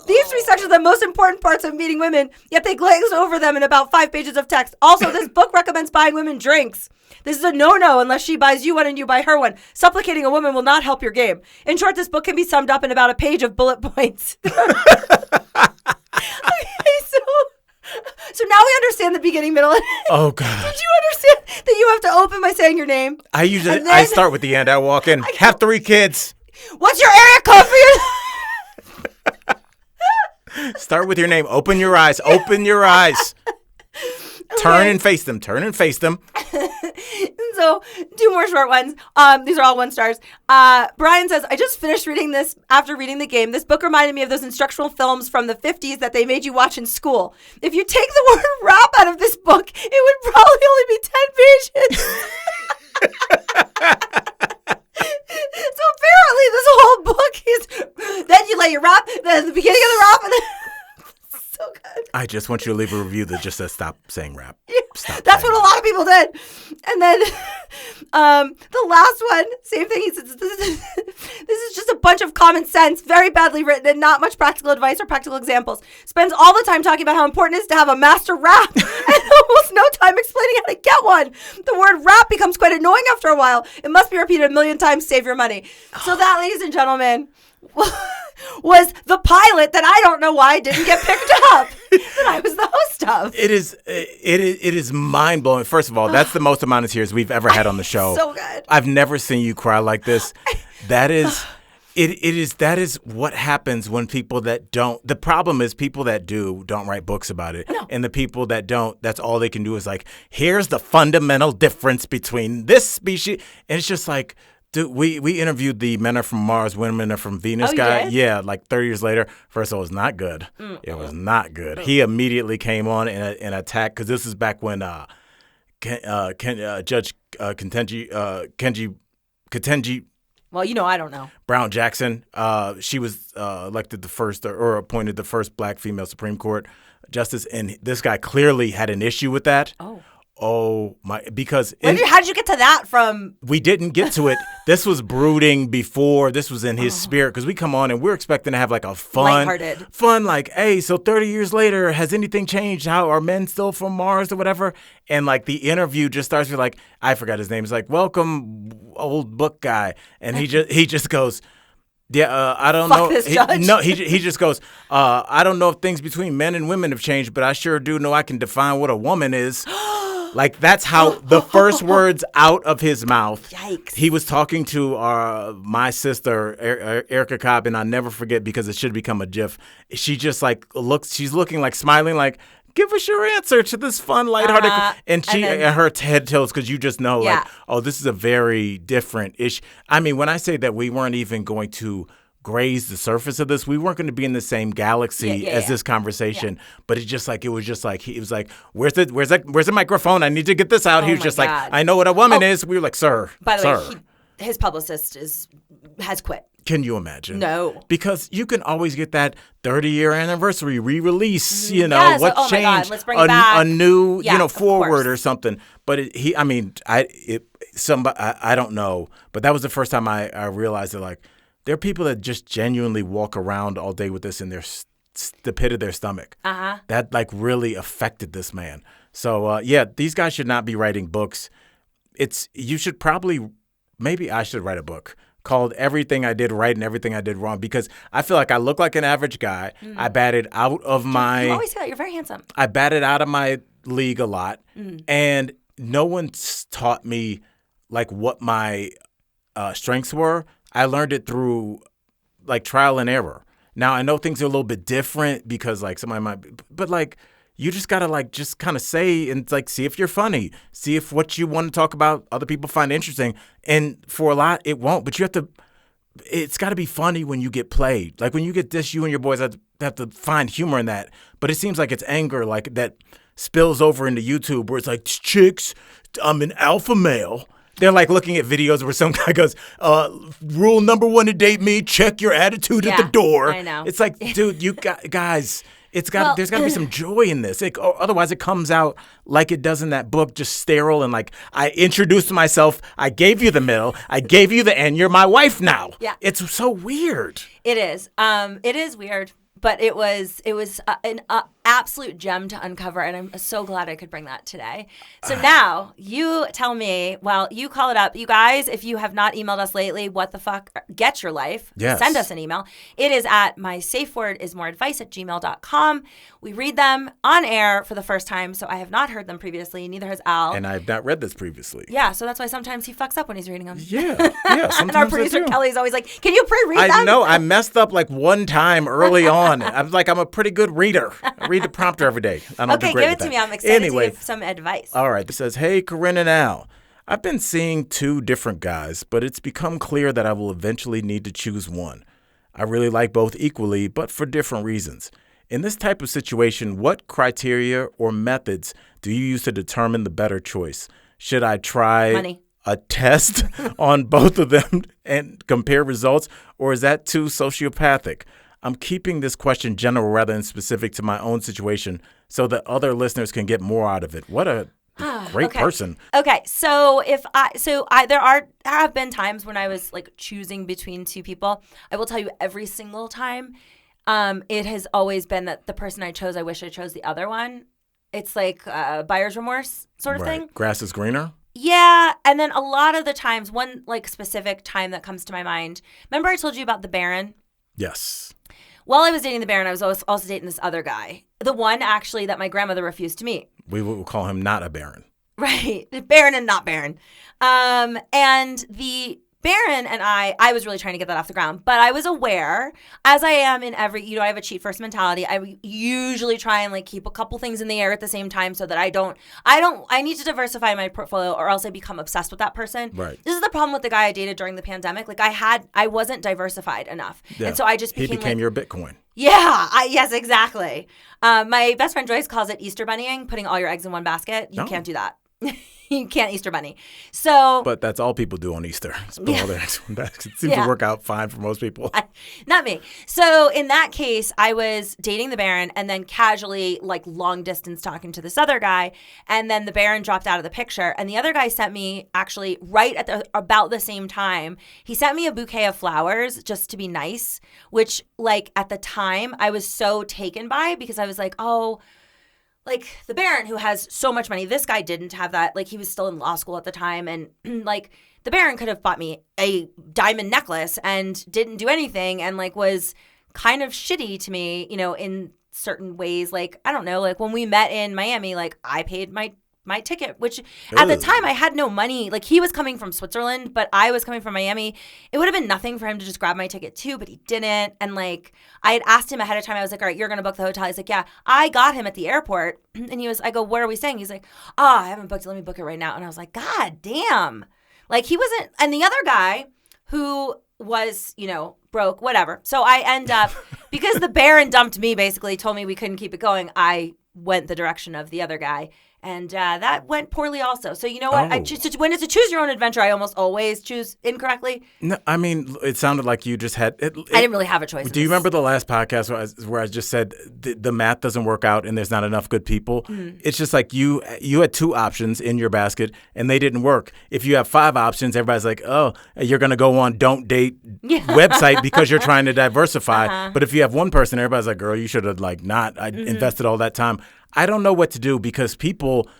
These 3 sections are the most important parts of meeting women, yet they glaze over them in about 5 pages of text. Also, this book recommends buying women drinks. This is a no-no unless she buys you one and you buy her one. Supplicating a woman will not help your game. In short, this book can be summed up in about a page of bullet points. So now we understand the beginning, middle, and end. Oh, God. Did you understand that you have to open by saying your name? I start with the end. I walk in. Have 3 kids. What's your area code for your... Start with your name. Open your eyes. Open your eyes. Okay. Turn and face them. Turn and face them. So 2 more short ones. These are all 1 stars. Brian says, I just finished reading this after reading the game. This book reminded me of those instructional films from the 50s that they made you watch in school. If you take the word rap out of this book, it would probably only be 10 pages. So apparently this whole book is, then you let your rap, then the beginning of the rap, and then... So good. I just want you to leave a review that just says stop saying rap. Yeah, that's what a lot of people did. And then the last one, same thing. He says, this is just a bunch of common sense, very badly written, and not much practical advice or practical examples. Spends all the time talking about how important it is to have a master rap and almost no time explaining how to get one. The word rap becomes quite annoying after a while. It must be repeated 1,000,000 times, save your money. So that, ladies and gentlemen, was the pilot that I don't know why didn't get picked up that I was the host of. It is mind blowing. First of all, that's the most amount of tears we've ever had on the show. So good. I've never seen you cry like this. That is what happens when people that don't. The problem is people that don't write books about it, and the people that don't. That's all they can do is like, here's the fundamental difference between this species, and it's just like. Dude, we interviewed the Men Are From Mars, Women Are From Venus guy. Did? Yeah, like 30 years later. First of all, it was not good. It was not good. He immediately came on and attacked, because this is back when Judge Ketanji well, I don't know. Brown Jackson, she was elected the first or appointed the first black female Supreme Court justice, and this guy clearly had an issue with that. Oh my! Because how did you get to that from? We didn't get to it. This was brooding before. This was in his spirit because we come on and we're expecting to have like a fun like, hey, so 30 years later, has anything changed? How are men still from Mars or whatever? And like the interview just starts with like, I forgot his name. It's like, welcome, old book guy, and he just goes. Yeah, I don't know. This judge. He just goes, I don't know if things between men and women have changed, but I sure do know I can define what a woman is. Like, that's how the first words out of his mouth. Yikes. He was talking to my sister, Erica Cobb, and I'll never forget because it should become a GIF. She just like she's looking like smiling like, give us your answer to this fun, lighthearted. And her head tilts because you just know, like, oh, this is a very different issue. I mean, when I say that we weren't even going to graze the surface of this, we weren't going to be in the same galaxy as this conversation. But it was just like he was like, where's the microphone? I need to get this out. He was just like, I know what a woman is. We were like, sir. By the way, his publicist has quit. Can you imagine? No. Because you can always get that 30-year anniversary re-release, what changed? My God, let's bring it back. A new, forward or something. But I don't know. But that was the first time I realized that, like, there are people that just genuinely walk around all day with this in the pit of their stomach. That, like, really affected this man. So, these guys should not be writing books. Maybe I should write a book called Everything I Did Right and Everything I Did Wrong, because I feel like I look like an average guy. I batted out of my... You always say that. You're very handsome. I batted out of my league a lot, and no one's taught me, like, what my strengths were. I learned it through, like, trial and error. Now, I know things are a little bit different because, like, somebody might... But, like, you just got to, like, just kind of say and, like, see if you're funny. See if what you want to talk about other people find interesting. And for a lot, it won't. But you have to – it's got to be funny when you get played. Like, when you get this, you and your boys have to find humor in that. But it seems like it's anger, like, that spills over into YouTube where it's like, chicks, I'm an alpha male. They're like looking at videos where some guy goes, rule number 1 to date me, check your attitude at the door. I know. It's like, dude, you guys, there's got to be some joy in this. Otherwise it comes out like it does in that book, just sterile and like, I introduced myself, I gave you the middle, I gave you the end, you're my wife now. Yeah. It's so weird. It is. It is weird. But it was an absolute gem to uncover, and I'm so glad I could bring that today. So now you tell me, well, you call it up. You guys, if you have not emailed us lately, what the fuck, get your life. Yes. Send us an email. It is at mysafewordismoreadvice@gmail.com. We read them on air for the first time, so I have not heard them previously. Neither has Al. And I've not read this previously. Yeah, so that's why sometimes he fucks up when he's reading them. Yeah, sometimes and our producer Kelly's always like, can you pre-read them? I know. I messed up like one time early on. I'm a pretty good reader. I read the prompter every day. I don't do great give it to me. I'm excited to give some advice. All right. It says, hey, Corinne and Al. I've been seeing 2 different guys, but it's become clear that I will eventually need to choose one. I really like both equally, but for different reasons. In this type of situation, what criteria or methods do you use to determine the better choice? Should I try a test on both of them and compare results, or is that too sociopathic? I'm keeping this question general rather than specific to my own situation so that other listeners can get more out of it. What a great person. Okay, so there have been times when I was like choosing between 2 people. I will tell you every single time, it has always been that the person I chose, I wish I chose the other one. It's like buyer's remorse sort of thing. Grass is greener. Yeah, and then a lot of the times, one like specific time that comes to my mind. Remember I told you about the Baron? Yes. While I was dating the Baron, I was also dating this other guy. The one, actually, that my grandmother refused to meet. We will call him not a Baron. Right. Baron and not Baron. And the Baron and I was really trying to get that off the ground. But I was aware, as I am in every, I have a cheat first mentality. I usually try and like keep a couple things in the air at the same time so that I need to diversify my portfolio or else I become obsessed with that person. Right. This is the problem with the guy I dated during the pandemic. Like I wasn't diversified enough. Yeah. And so I just became He became your Bitcoin. Yeah. Yes, exactly. My best friend Joyce calls it Easter bunnying, putting all your eggs in one basket. You can't do that. You can't Easter bunny. So, But that's all people do on Easter. Spin all their eggs in one basket. It seems to work out fine for most people. Not me. So in that case, I was dating the Baron and then casually, like long distance talking to this other guy. And then the Baron dropped out of the picture. And the other guy sent me actually right at about the same time. He sent me a bouquet of flowers just to be nice, which like at the time I was so taken by because I was like, oh, like the Baron who has so much money, this guy didn't have that. Like he was still in law school at the time. And like the Baron could have bought me a diamond necklace and didn't do anything and like was kind of shitty to me, you know, in certain ways. Like, I don't know, like when we met in Miami, like I paid my ticket, which at the time I had no money. Like he was coming from Switzerland, but I was coming from Miami. It would have been nothing for him to just grab my ticket too, but he didn't. And like I had asked him ahead of time. I was like, all right, you're going to book the hotel. He's like, yeah. I got him at the airport. And I go, what are we saying? He's like, I haven't booked it. Let me book it right now. And I was like, God damn. Like he wasn't. And the other guy who was, you know, broke, whatever. So I end up, because the Baron dumped me, basically told me we couldn't keep it going, I went the direction of the other guy. And that went poorly also. So you know what? Oh. When it's a choose your own adventure, I almost always choose incorrectly. No, I mean, it sounded like you just had. I didn't really have a choice. Do you remember the last podcast where I just said the math doesn't work out and there's not enough good people? Mm. It's just like you had 2 options in your basket and they didn't work. If you have 5 options, everybody's like, oh, you're going to go on Don't Date website because you're trying to diversify. Uh-huh. But if you have one person, everybody's like, girl, you should have like not invested all that time. I don't know what to do because people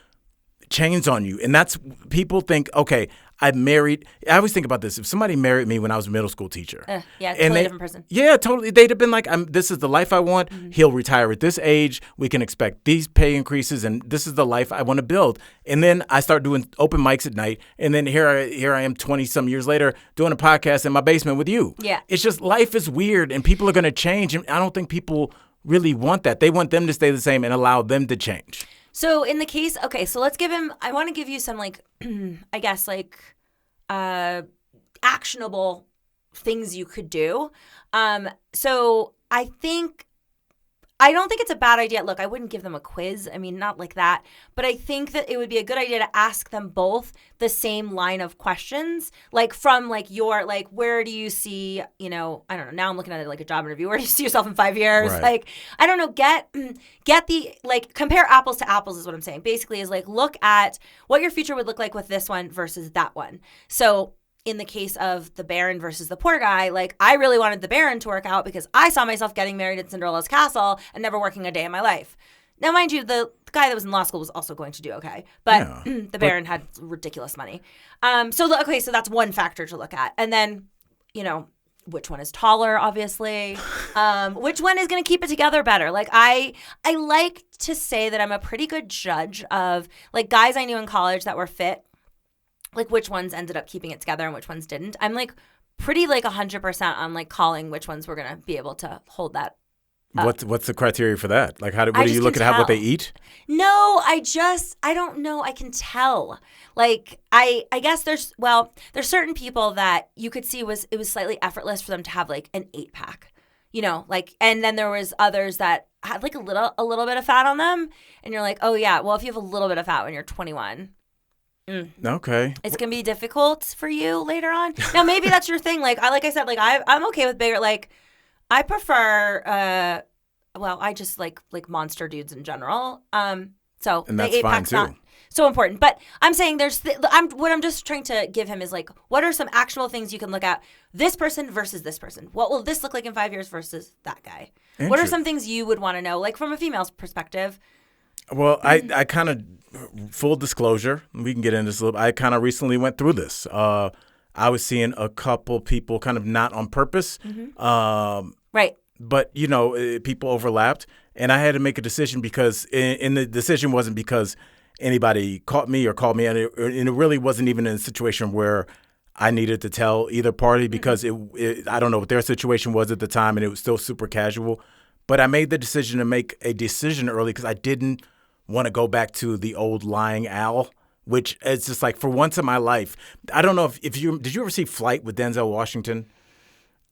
change on you. And that's, people think, okay, I'm married. I always think about this. If somebody married me when I was a middle school teacher. Totally different person. Yeah, totally. They'd have been like, this is the life I want. Mm-hmm. He'll retire at this age. We can expect these pay increases. And this is the life I want to build. And then I start doing open mics at night. And then here I am 20 some years later doing a podcast in my basement with you. Yeah. It's just, life is weird and people are going to change. And I don't think people really want that. They want them to stay the same and allow them to change. So in the case, okay, so let's give him, I want to give you some like, I guess like actionable things you could do. So I don't think it's a bad idea. Look, I wouldn't give them a quiz. I mean, not like that. But I think that it would be a good idea to ask them both the same line of questions. Like from like your, like, where do you see, you know, I don't know. Now I'm looking at it like a job interview. Where do you see yourself in 5 years? Right. Like, I don't know. Get the, like, compare apples to apples is what I'm saying. Basically is like, look at what your future would look like with this one versus that one. So in the case of the Baron versus the poor guy, like I really wanted the Baron to work out because I saw myself getting married at Cinderella's castle and never working a day in my life. Now, mind you, the guy that was in law school was also going to do okay, but the Baron had ridiculous money. So that's one factor to look at. And then, you know, which one is taller, obviously. Which one is going to keep it together better? Like I like to say that I'm a pretty good judge of like guys I knew in college that were fit, like which ones ended up keeping it together and which ones didn't. I'm like pretty like 100% on like calling which ones we're going to be able to hold that up. What's the criteria for that? Like what do you look at what they eat? No, I don't know. I can tell. Like I guess there's certain people that you could see it was slightly effortless for them to have like an 8-pack. You know, like, and then there was others that had like a little bit of fat on them and you're like, "Oh yeah, well if you have a little bit of fat when you're 21, okay, it's gonna be difficult for you later on." Now maybe that's your thing. Like I said, like I'm okay with bigger. Like I prefer. I just like monster dudes in general. So and that's fine too. Not so important. But I'm saying what I'm just trying to give him is like, what are some actual things you can look at? This person versus this person. What will this look like in 5 years versus that guy? What are some things you would want to know, like from a female's perspective? Well, I kind of, full disclosure, we can get into this a little. I kind of recently went through this. I was seeing a couple people kind of not on purpose. Mm-hmm. Right. But, you know, people overlapped. And I had to make a decision because the decision wasn't because anybody caught me or called me. And it really wasn't even in a situation where I needed to tell either party because I don't know what their situation was at the time and it was still super casual. But I made the decision to make a decision early because I didn't want to go back to the old lying Al, which is just like for once in my life. I don't know if did you ever see Flight with Denzel Washington?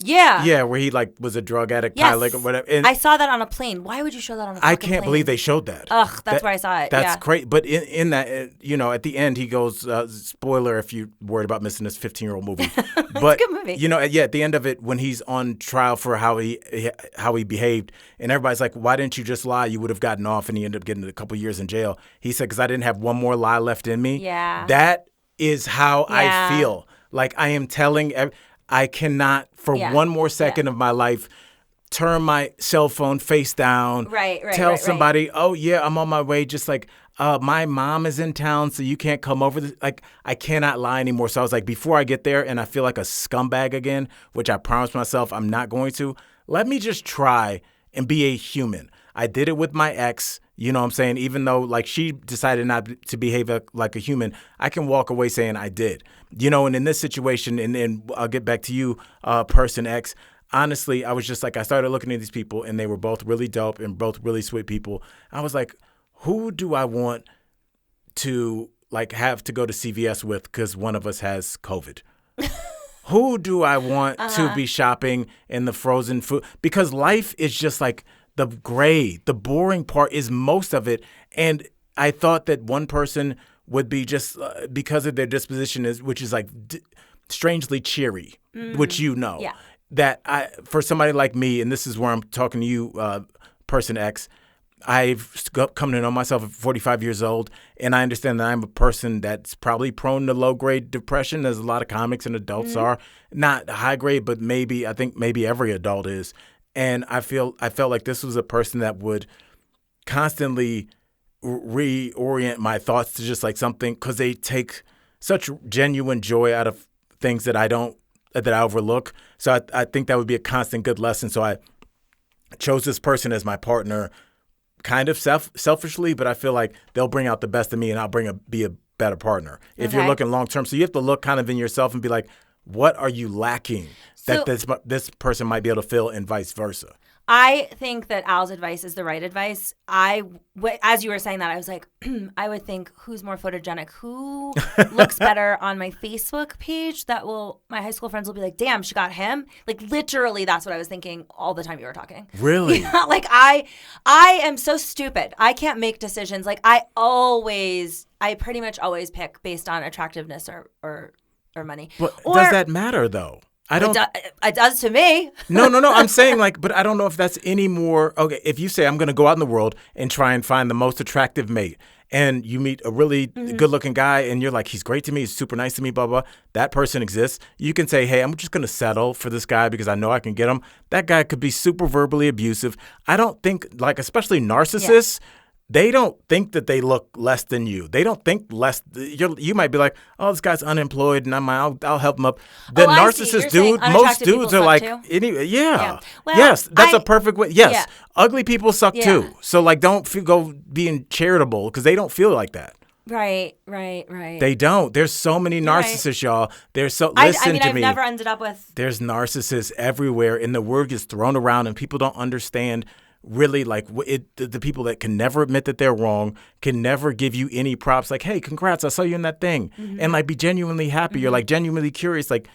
Yeah. Yeah, where he like was a drug addict, Yes. pilot or whatever. And I saw that on a plane. Why would you show that on a fucking I can't plane? believe they showed that. Ugh, that's where I saw it. That's yeah. great. But in that, at the end, he goes, spoiler if you're worried about missing this 15-year-old movie. But, a good movie. At the end of it, when he's on trial for how he behaved, and everybody's like, why didn't you just lie? You would have gotten off, and he ended up getting a couple years in jail. He said, because I didn't have one more lie left in me. Yeah. That is how I feel. Like I am telling, I cannot for one more second of my life turn my cell phone face down. Right. Tell somebody, oh yeah, I'm on my way. Just like, my mom is in town, so you can't come over. Like, I cannot lie anymore. So I was like, before I get there and I feel like a scumbag again, which I promised myself I'm not going to, let me just try and be a human. I did it with my ex. You know what I'm saying? Even though like she decided not to behave like a human, I can walk away saying I did. And in this situation, and then I'll get back to you, person X. Honestly, I was just like, I started looking at these people and they were both really dope and both really sweet people. I was like, who do I want to like have to go to CVS with because one of us has COVID? Who do I want to be shopping in the frozen food? Because life is just like the boring part is most of it. And I thought that one person would be just because of their disposition which is like strangely cheery, which Yeah. that for somebody like me, and this is where I'm talking to you, person X, I've come to know myself at 45 years old, and I understand that I'm a person that's probably prone to low-grade depression, as a lot of comics and adults are. Not high-grade, but I think maybe every adult is. And I felt like this was a person that would constantly reorient my thoughts to just like something, because they take such genuine joy out of things that I overlook. So I think that would be a constant good lesson. So I chose this person as my partner, kind of selfishly, but I feel like they'll bring out the best of me, and I'll be a better partner. If you're looking long term, so you have to look kind of in yourself and be like, what are you lacking that this person might be able to fill, and vice versa. I think that Al's advice is the right advice. As you were saying that, I was like, I would think, who's more photogenic? Who looks better on my Facebook page? My high school friends will be like, damn, she got him. Like, literally, that's what I was thinking all the time you were talking. Really? Yeah, like, I am so stupid. I can't make decisions. Like, I pretty much always pick based on attractiveness or money. But does that matter, though? I don't. It does to me. No. I'm saying but I don't know if that's any more. Okay, if you say I'm going to go out in the world and try and find the most attractive mate, and you meet a really good-looking guy, and you're like, he's great to me, he's super nice to me, blah, blah. That person exists. You can say, hey, I'm just going to settle for this guy because I know I can get him. That guy could be super verbally abusive. I don't think, like, especially narcissists, they don't think that they look less than you. They don't think less. You might be like, oh, this guy's unemployed, and I'll help him up. The narcissist dude, most dudes are like, well, yes, that's a perfect way. Yes, ugly people suck too. So like, don't go being charitable because they don't feel like that. Right. They don't. There's so many narcissists, y'all. Listen to me. I've never ended up with. There's narcissists everywhere, and the word gets thrown around, and people don't understand. Really, like the people that can never admit that they're wrong, can never give you any props. Like, hey, congrats, I saw you in that thing, and like be genuinely happy. You're like genuinely curious. Like,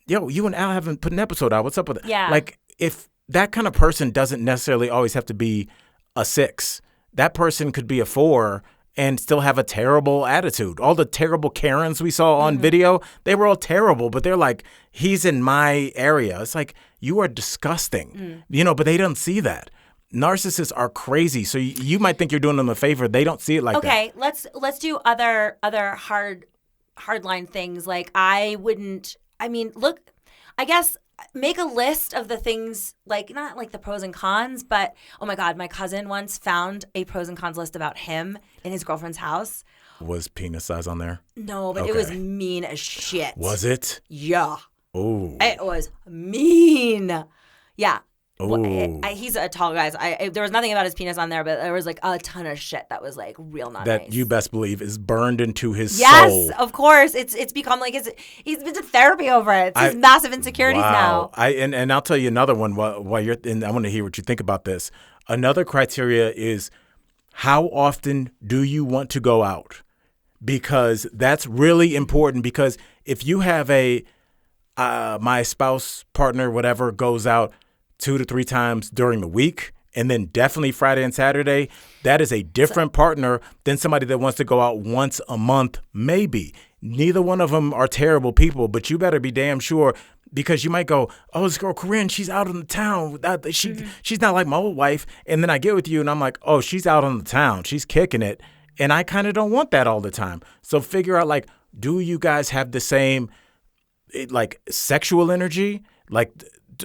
yo, you and Al haven't put an episode out. What's up with it? Yeah. Like, if that kind of person doesn't necessarily always have to be a 6. That person could be a 4 and still have a terrible attitude. All the terrible Karens we saw on video, they were all terrible, but they're like, he's in my area. It's like, you are disgusting, but they don't see that. Narcissists are crazy, so you might think you're doing them a favor. They don't see it like that. Okay, let's do other hardline things. Like, I guess make a list of the things, like, not like the pros and cons, but oh my God, my cousin once found a pros and cons list about him in his girlfriend's house. Was penis size on there? No, but it was mean as shit. Was it? Yeah. Oh. It was mean. Yeah. Oh. He's a tall guy. There was nothing about his penis on there, but there was like a ton of shit that was like real not nice. That you best believe is burned into his soul. Yes, of course. It's become like he's been to therapy over it. It's his massive insecurities now. And I'll tell you another one while you're, and I want to hear what you think about this. Another criteria is, how often do you want to go out? Because that's really important, because if you have my spouse, partner, whatever, goes out 2 to 3 times during the week, and then definitely Friday and Saturday, that is a different partner than somebody that wants to go out once a month, maybe. Neither one of them are terrible people, but you better be damn sure, because you might go, oh, this girl Corinne, she's out in the town. She's not like my old wife. And then I get with you and I'm like, oh, she's out on the town. She's kicking it. And I kind of don't want that all the time. So figure out, like, do you guys have the same, like, sexual energy? Like,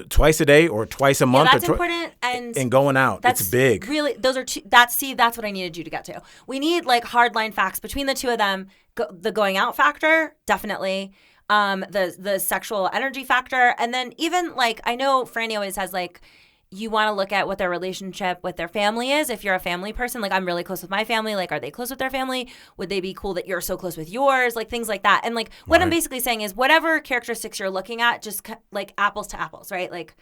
twice a day or twice a month? That's important. And going out. It's big. Really, those are two. That's what I needed you to get to. We need, like, hardline facts between the two of them. The going out factor, definitely. The sexual energy factor. And then even, like, I know Franny always has, like, you want to look at what their relationship with their family is. If you're a family person, like, I'm really close with my family. Like, are they close with their family? Would they be cool that you're so close with yours? Like, things like that. And, like, what I'm basically saying is whatever characteristics you're looking at, just like apples to apples, right? Like,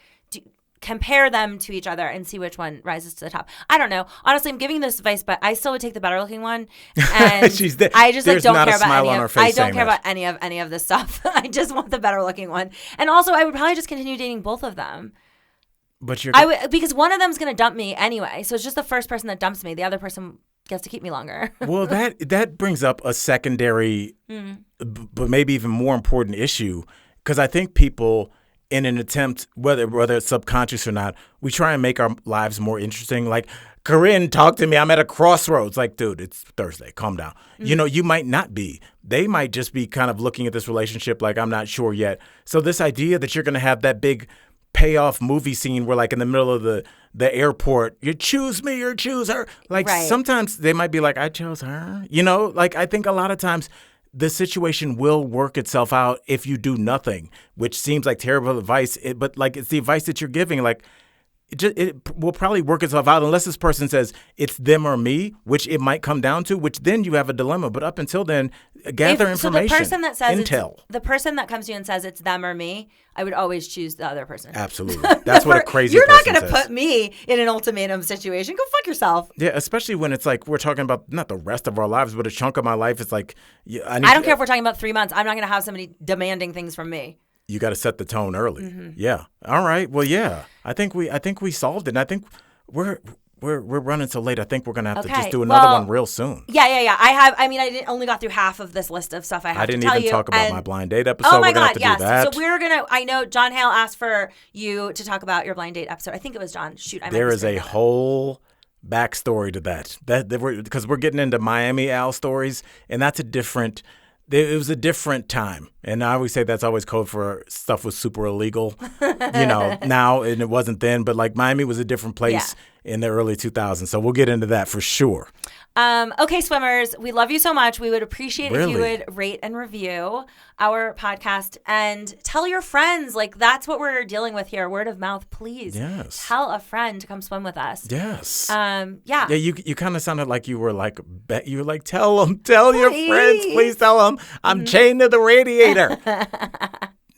compare them to each other and see which one rises to the top. I don't know. Honestly, I'm giving this advice, but I still would take the better looking one. And I just, like, don't care about any of this stuff. I just want the better looking one. And also, I would probably just continue dating both of them. But because one of them's going to dump me anyway. So it's just the first person that dumps me. The other person gets to keep me longer. Well, that brings up a secondary, but maybe even more important issue, because I think people, in an attempt, whether it's subconscious or not, we try and make our lives more interesting. Like, Corinne, talk to me. I'm at a crossroads. Like, dude, it's Thursday. Calm down. You know, you might not be. They might just be kind of looking at this relationship like, I'm not sure yet. So this idea that you're going to have that big payoff movie scene where, like, in the middle of the airport, you choose me or choose her. Like, sometimes they might be like, I chose her. You know, like, I think a lot of times the situation will work itself out if you do nothing, which seems like terrible advice. But, like, it's the advice that you're giving. Like, it will probably work itself out unless this person says it's them or me, which it might come down to, which then you have a dilemma. But up until then, gather information. So the person that says intel. The person that comes to you and says it's them or me, I would always choose the other person. Absolutely. That's what a crazy You're person not going to says. put me in an ultimatum situation. Go fuck yourself. Yeah, especially when it's like we're talking about not the rest of our lives, but a chunk of my life. It's like, I don't care if we're talking about 3 months. I'm not going to have somebody demanding things from me. You got to set the tone early. Yeah. All right. Well, yeah. I think we solved it. And I think we're running so late. I think we're gonna have to just do another one real soon. Yeah. I only got through half of this list of stuff I have to tell you. I didn't even talk about my blind date episode. Oh my we're gonna God, have to do that. So I know John Hale asked for you to talk about your blind date episode. I think it was John. Shoot, there is a whole backstory to that. Because we're getting into Miami Al stories, and that's it was a different time. And I always say that's always code for stuff was super illegal, now, and it wasn't then. But, like, Miami was a different place in the early 2000s. So we'll get into that for sure. Okay, swimmers, we love you so much. We would appreciate if you would rate and review our podcast and tell your friends. Like, that's what we're dealing with here. Word of mouth, please. Yes. Tell a friend to come swim with us. Yes. Yeah. Yeah, you kind of sounded like you were like, tell them, tell your friends, please tell them I'm chained to the radiator.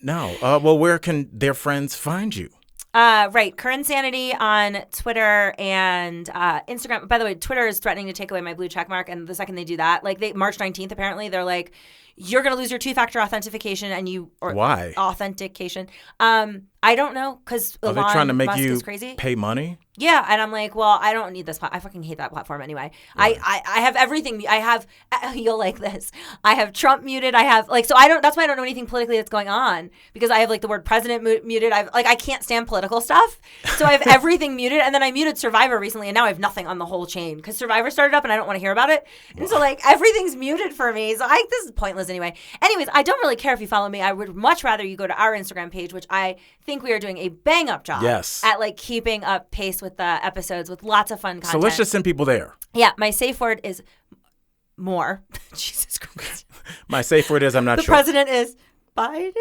No. Well, where can their friends find you? Right. Corinne Sanity on Twitter and Instagram. By the way, Twitter is threatening to take away my blue check mark. And the second they do that, like March 19th, apparently, they're like, you're going to lose your 2-factor authentication why? Authentication. I don't know, because Are they trying to make Musk you is crazy. Pay money? Yeah, and I'm like, well, I don't need this. I fucking hate that platform anyway. Right. I have everything. You'll like this. I have Trump muted. That's why I don't know anything politically that's going on, because I have, like, the word president muted. I can't stand political stuff. So I have everything muted, and then I muted Survivor recently, and now I have nothing on the whole chain because Survivor started up and I don't want to hear about it. And so, like, everything's muted for me. So this is pointless anyway. Anyways, I don't really care if you follow me. I would much rather you go to our Instagram page, which I think we are doing a bang up job at, like, keeping up pace with the episodes with lots of fun content. So let's just send people there. Yeah, my safe word is more. Jesus Christ. My safe word is I'm not sure. The president is Biden.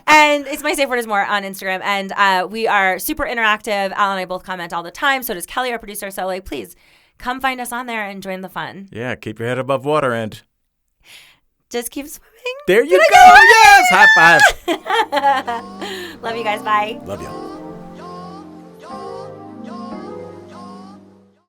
And it's my safe word is more on Instagram. And we are super interactive. Al and I both comment all the time. So does Kelly, our producer. So, like, please come find us on there and join the fun. Yeah, keep your head above water and just keep swimming. There you go. Yes, high five. Love you guys. Bye. Love you.